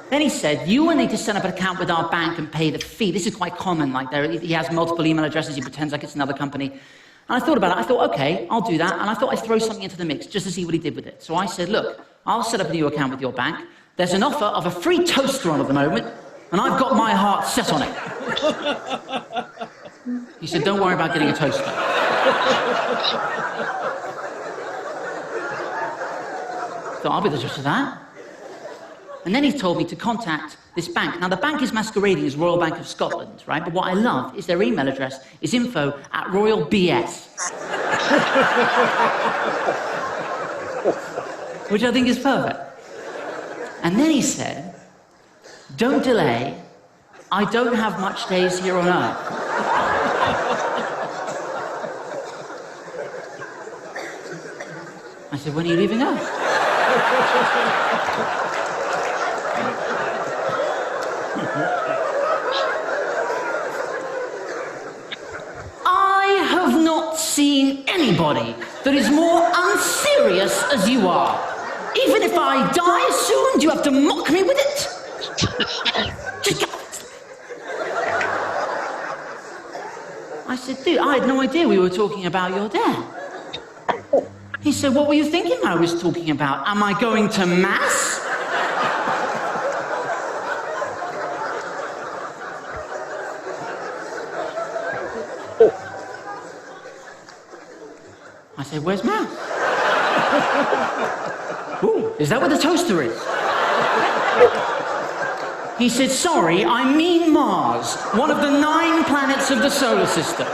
Then he said, you will need to set up an account with our bank and pay the fee. This is quite common, like he has multiple email addresses, he pretends like it's another company. And I thought about it, I thought, okay, I'll do that, and I thought I'd throw something into the mix just to see what he did with it. So I said, look, I'll set up a new account with your bank. There's an offer of a free toaster on at the moment, and I've got my heart set on it. He said, don't worry about getting a toaster. So I'll be the judge of that. And then he told me to contact this bank. Now, the bank is masquerading as Royal Bank of Scotland, right? But what I love is their email address is info@royalbs. Which I think is perfect. And then he said, don't delay. I don't have much days here on Earth. I said, when are you leaving Earth? if I die soon? Do you have to mock me with it? I said, dude, I had no idea we were talking about your dad. He said, what were you thinking I was talking about? Am I going to mass? I said, where's mass? Ooh, is that where the toaster is? He said, sorry, I mean Mars, one of the 9 planets of the solar system.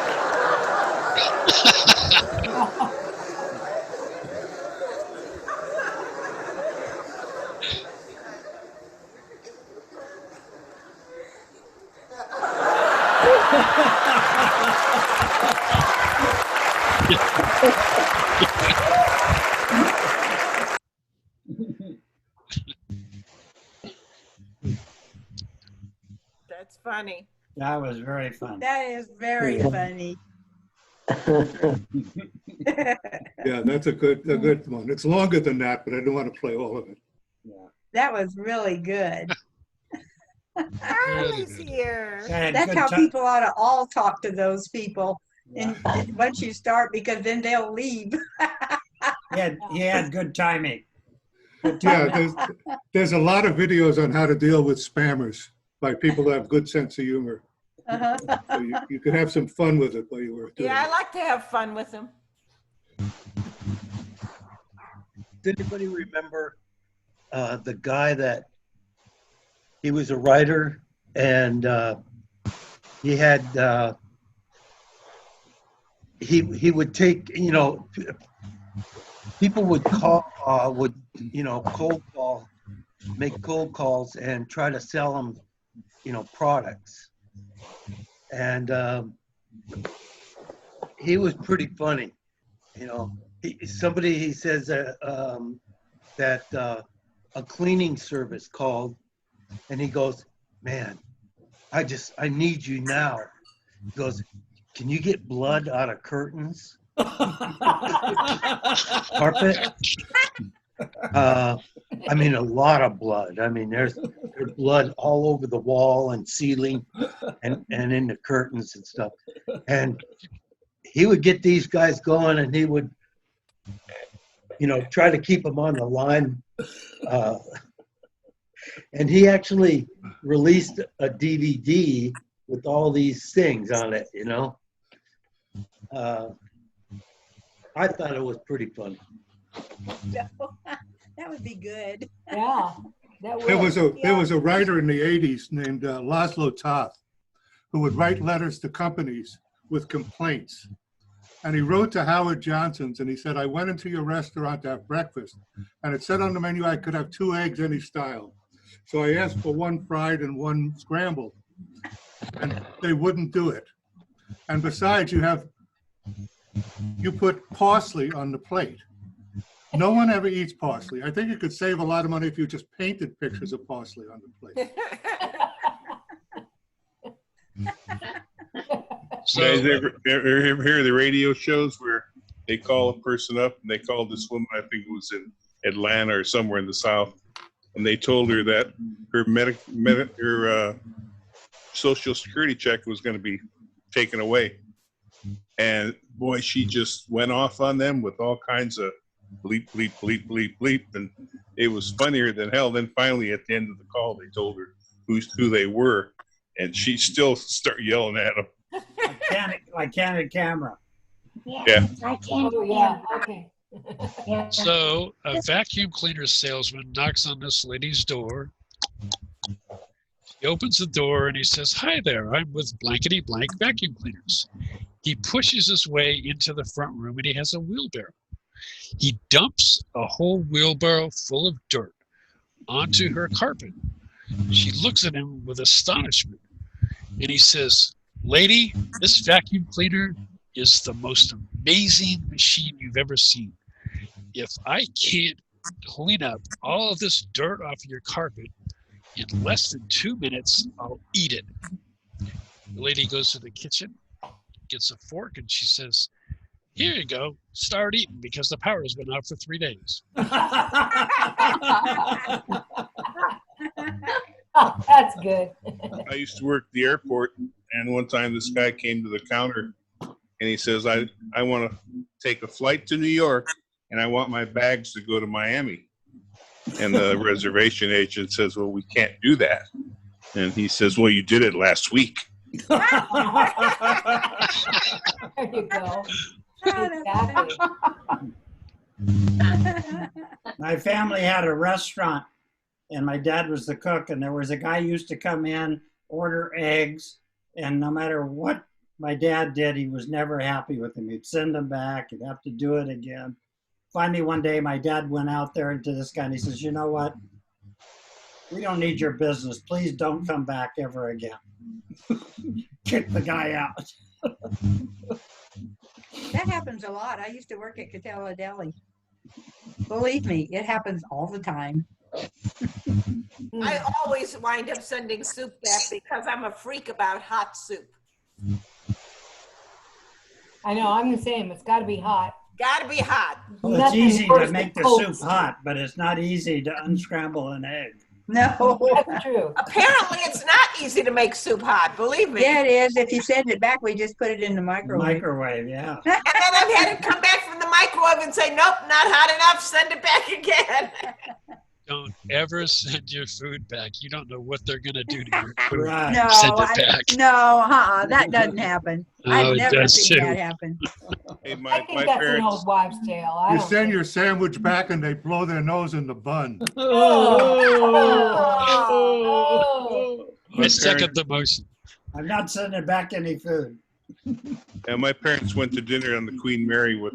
That's funny. That was very fun. That is very funny. Yeah, that's a good one. It's longer than that, but I don't want to play all of it. That was really good. Charlie's here. That's how people ought to all talk to those people. And once you start, because then they'll leave. He had good timing. Yeah, there's a lot of videos on how to deal with spammers by people who have good sense of humor. So you could have some fun with it while you were doing Yeah, I it. like to have fun with him. Does anybody remember the guy that he was a writer and he had he would take, you know, people would call cold call, make cold calls and try to sell them, you know, products. And he was pretty funny, you know. He says that a cleaning service called, and he goes, man, I need you now. He goes, can you get blood out of curtains? Carpet? I mean, a lot of blood. I mean, there's blood all over the wall and ceiling and in the curtains and stuff. And he would get these guys going, and he would, you know, try to keep them on the line. And he actually released a DVD with all these things on it, you know. I thought it was pretty funny. That would be good. Yeah, that would. There was a writer in the 80s named Laszlo Toth who would write letters to companies with complaints. And he wrote to Howard Johnson's and he said, I went into your restaurant to have breakfast and it said on the menu I could have 2 eggs any style. So I asked for 1 fried and 1 scrambled, and they wouldn't do it. And besides, you put parsley on the plate. No one ever eats parsley. I think you could save a lot of money if you just painted pictures of parsley on the plate. So, you guys ever hear the radio shows where they call a person up and they called this woman, I think it was in Atlanta or somewhere in the South, and they told her that her Social Security check was going to be taken away. And boy, she just went off on them with all kinds of bleep, bleep, bleep, bleep, bleep. And it was funnier than hell. Then finally at the end of the call, they told her who they were. And she still started yelling at them. Like candid camera. Yeah. I can't. Oh, yeah, okay. So a vacuum cleaner salesman knocks on this lady's door. He opens the door and he says, hi there, I'm with blankety blank vacuum cleaners. He pushes his way into the front room and he has a wheelbarrow. He dumps a whole wheelbarrow full of dirt onto her carpet. She looks at him with astonishment and he says, lady, this vacuum cleaner is the most amazing machine you've ever seen. If I can't clean up all of this dirt off your carpet in less than 2 minutes, I'll eat it. The lady goes to the kitchen, gets a fork, and she says, Here you go. Start eating because the power's been out for 3 days. That's good. I used to work at the airport, and one time this guy came to the counter, and he says, I want to take a flight to New York, and I want my bags to go to Miami. And the reservation agent says, well, we can't do that. And he says, well, you did it last week. There you go. Exactly. My family had a restaurant, and my dad was the cook, and there was a guy who used to come in, order eggs, and no matter what my dad did, he was never happy with them. He'd send them back, he'd have to do it again. Finally, one day, my dad went out there to this guy, and he says, you know what? We don't need your business. Please don't come back ever again. Kick the guy out. That happens a lot. I used to work at Catella Deli. Believe me, it happens all the time. I always wind up sending soup back because I'm a freak about hot soup. I know, I'm the same. It's got to be hot. Got to be hot. Well, it's easy to make the soup hot, but it's not easy to unscramble an egg. No. That's true. Apparently, it's not easy to make soup hot, believe me. Yeah, it is. If you send it back, we just put it in the microwave. Microwave, yeah. And then I've had it come back from the microwave and say, nope, not hot enough, send it back again. Don't ever send your food back. You don't know what they're going to do to your food. Right. No, Send it back. that doesn't happen. Oh, I've it never does seen too. that happen. Hey, I my think that's an parents, old wives' tale. I You don't send think- your sandwich back and they blow their nose in the bun. Oh. I second the motion. I'm not sending back any food. and my parents went to dinner on the Queen Mary with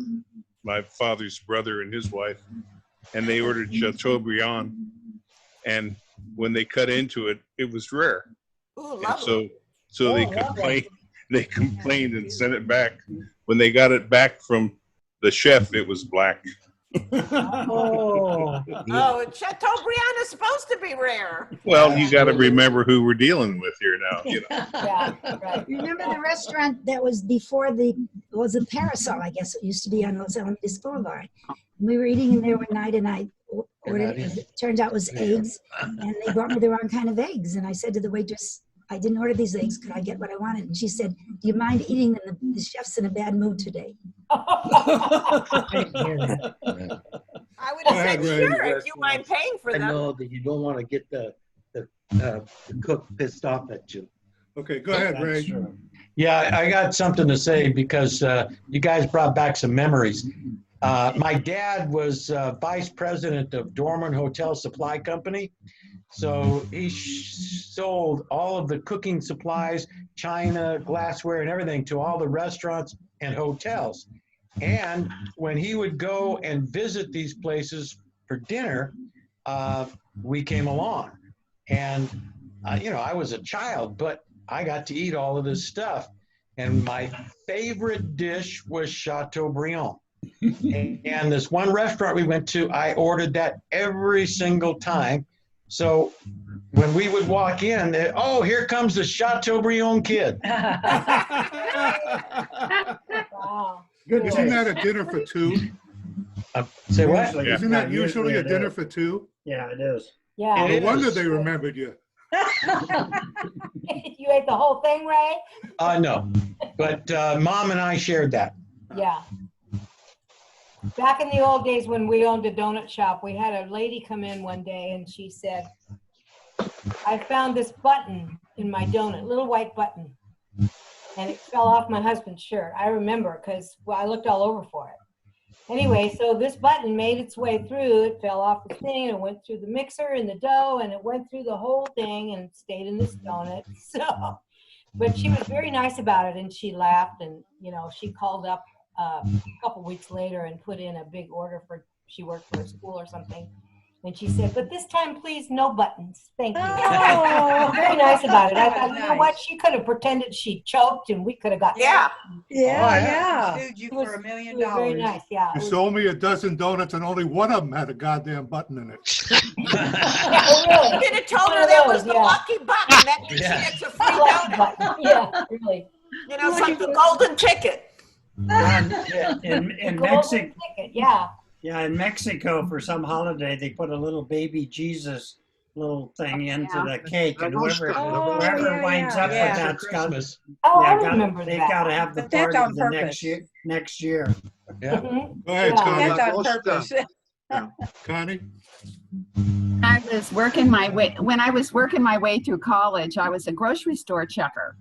my father's brother and his wife, and they ordered Chateaubriand. And when they cut into it, it was rare. Ooh, And lovely. so they complained. They complained and sent it back. When they got it back from the chef, it was black. Oh, Chateaubriand is supposed to be rare. Well, you got to remember who we're dealing with here now. You know. Yeah, right. Remember the restaurant that was before was a Parasol, I guess it used to be on Los Alamitos Boulevard. We were eating in there one night and I ordered, it turned out it was eggs, and they brought me the wrong kind of eggs. And I said to the waitress, I didn't order these eggs. Could I get what I wanted? And she said, do you mind eating them? The chef's in a bad mood today. I would have said, Ray, sure, if you mind paying for I them. know that you don't want to get the cook pissed off at you. Okay, go ahead, Ray. That's true. Yeah, I got something to say because you guys brought back some memories. My dad was vice president of Dorman Hotel Supply Company. So he sold all of the cooking supplies, china, glassware, and everything to all the restaurants and hotels. And when he would go and visit these places for dinner, we came along. And, I was a child, but I got to eat all of this stuff. And my favorite dish was Chateaubriand. And this one restaurant we went to, I ordered that every single time. So when we would walk in, here comes the Chateaubriand kid. Wow. Good Isn't taste. that a dinner for two? Say what? Usually- Isn't that usually a it dinner is. for two? Yeah, it is. Yeah. No wonder they remembered you. You ate the whole thing, Ray? No, but Mom and I shared that. Yeah. Back in the old days when we owned a donut shop, we had a lady come in one day and she said, I found this button in my donut, little white button. And it fell off my husband's shirt. I remember because I looked all over for it. Anyway, so this button made its way through. It fell off the thing and it went through the mixer and the dough and it went through the whole thing and stayed in this donut. So, but she was very nice about it and she laughed and, she called up a couple weeks later and put in a big order she worked for a school or something. And she said, but this time, please, no buttons. Thank you. Oh. Very nice about it. I thought, you know Nice. what? She could have pretended she choked and we could have got Yeah. Yeah. Sued you It was, for $1 million. it was very nice. Yeah. You It was- sold me a dozen donuts and only one of them had a goddamn button in it. Oh, really? You could have told her that was the Yeah. lucky button. That means Yeah. she gets a free donut. Yeah, really. It's like the golden ticket. In Golden Mexico, ticket, yeah. yeah, in Mexico for some holiday, they put a little baby Jesus little thing into the cake, and whoever winds up with that's got, Oh, I yeah, remember they that. got to have the But that's party on the purpose. next year. Yeah. Mhm. Go ahead, Yeah. Connie. That's on purpose. Connie? I was working my way, when I was working my way through college, I was a grocery store checker.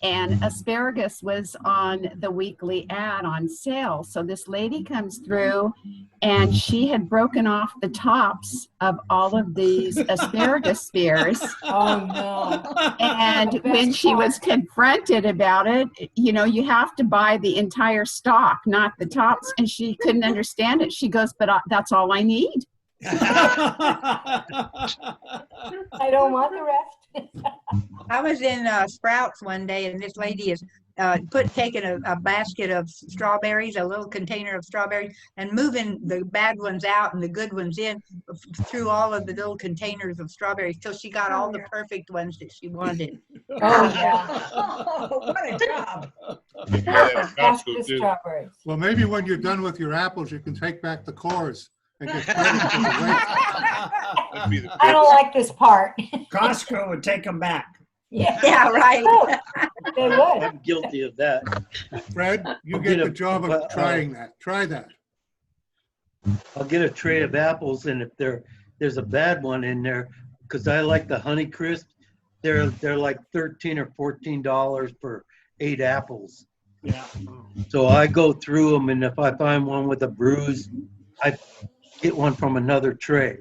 And asparagus was on the weekly ad on sale. So this lady comes through and she had broken off the tops of all of these asparagus spears. Oh, no. And when she was confronted about it, you know, you have to buy the entire stock, not the tops. And she couldn't understand it. She goes, but that's all I need. I don't want the rest. I was in Sprouts one day, and this lady is taking a basket of strawberries, a little container of strawberries, and moving the bad ones out and the good ones in through all of the little containers of strawberries till she got all the perfect ones that she wanted. Oh, yeah. What a job. Costco too. Well, maybe when you're done with your apples, you can take back the cores and get credit for the weight. I don't like this part. Costco would take them back. Yeah, right. They would. I'm guilty of that. Fred, you get the job of trying that. Try that. I'll get a tray of apples, and if there's a bad one in there, because I like the Honey Crisp, they're like $13 or $14 for 8 apples. Yeah. So I go through them, and if I find one with a bruise, I get one from another tray.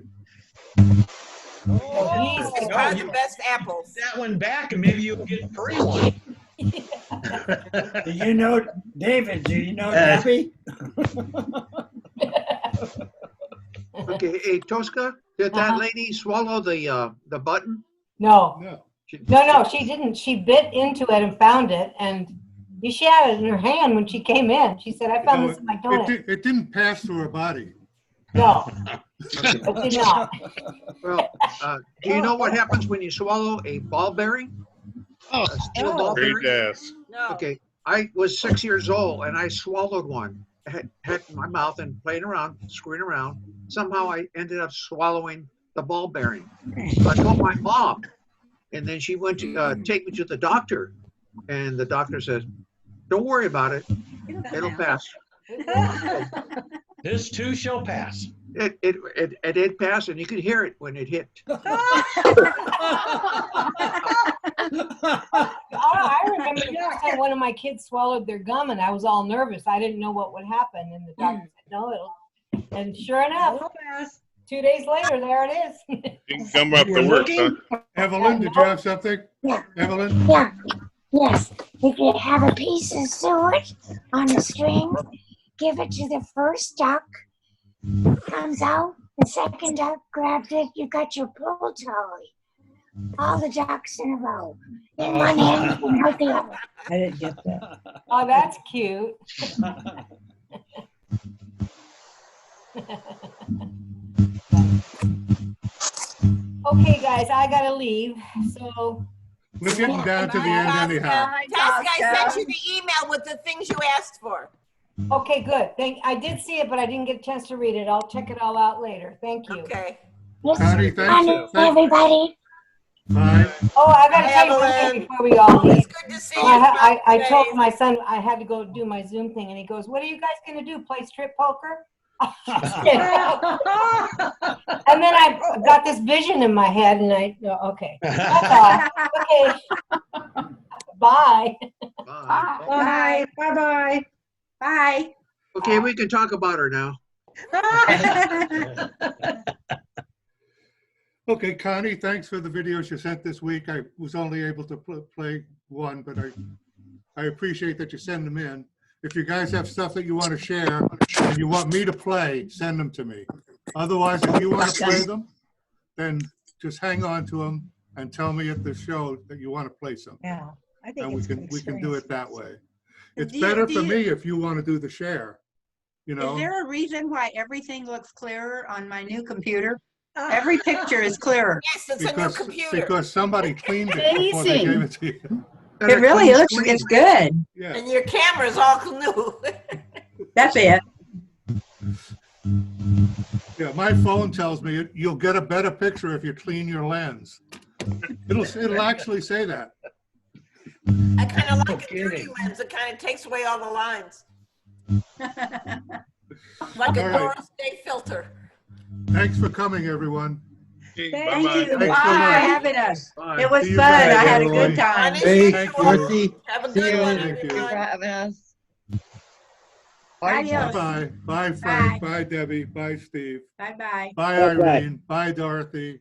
Oh, these are the best apples. That one back, and maybe you'll get a free one. Do you know, David, do you know Debbie? Okay, hey, Tosca, did that lady swallow the button? No. No. No, she didn't. She bit into it and found it, and she had it in her hand when she came in. She said, I found this in my donut. It didn't pass through her body. No, it did not. Well, do you know what happens when you swallow a ball bearing? Oh, A steel ball great bearing? ass. No. Okay, I was 6 years old and I swallowed one. I had it in my mouth and playing around, screwing around. Somehow I ended up swallowing the ball bearing. So I told my mom, and then she went to take me to the doctor, and the doctor says, "Don't worry about it. It'll pass." This too shall pass. It did pass, and you could hear it when it hit. I remember the first time one of my kids swallowed their gum, and I was all nervous. I didn't know what would happen, and the doctor said, "No, it'll." And sure enough, 2 days later, there it is. You can come up to work, huh? Evelyn, did you have something? Yeah. Evelyn? Yeah. Yes. If you have a piece of suet on a string, give it to the first duck. Comes out, the second duck grabs it. You got your pull toy. All the ducks in a row. In one hand and out the other. I didn't get that. Oh, that's cute. Okay, guys, I gotta leave. So we're getting down to the end anyhow. Task guy sent you the email with the things you asked for. Okay, good. I did see it, but I didn't get a chance to read it. I'll check it all out later. Thank you. Okay. Connie, thank you. Everybody. Bye. Oh, I gotta tell you something before we all leave. It's good to see you. I told my son I had to go do my Zoom thing, and he goes, "What are you guys gonna do? Play strip poker?" And then I got this vision in my head, and okay, that's all. Okay, bye. Bye. Bye-bye. Bye. Okay, we can talk about her now. Okay, Connie, thanks for the videos you sent this week. I was only able to play one, but I appreciate that you send them in. If you guys have stuff that you want to share and you want me to play, send them to me. Otherwise, if you want to play them, then just hang on to them and tell me at the show that you want to play some. Yeah, I think And we can do it that way. It's Do you- better do for you- me if you want to do the share, you know? Is there a reason why everything looks clearer on my new computer? Every picture is clearer. Yes, it's a new computer. Because somebody cleaned it before they gave it to you. And It a really clean looks, screen. it's good. Yeah. And your camera's all new. That's it. Yeah, my phone tells me you'll get a better picture if you clean your lens. It'll actually say that. I kind of like a dirty lens. It kind of takes away all the lines. Like a All right. Doris Day filter. Thanks for coming, everyone. Thank Bye-bye. you. Thanks so Bye for much. having us. Bye. It was See you fun. guys, I had a everyone. good time. Hey, Thank you. Dorothy. Have a See good you one, later. Thank you. Thank you for everyone. having us. Adios. Bye-bye. Bye, Frank. Bye, Debbie. Bye, Steve. Bye-bye. Bye, Bye-bye. Irene. Bye, Dorothy.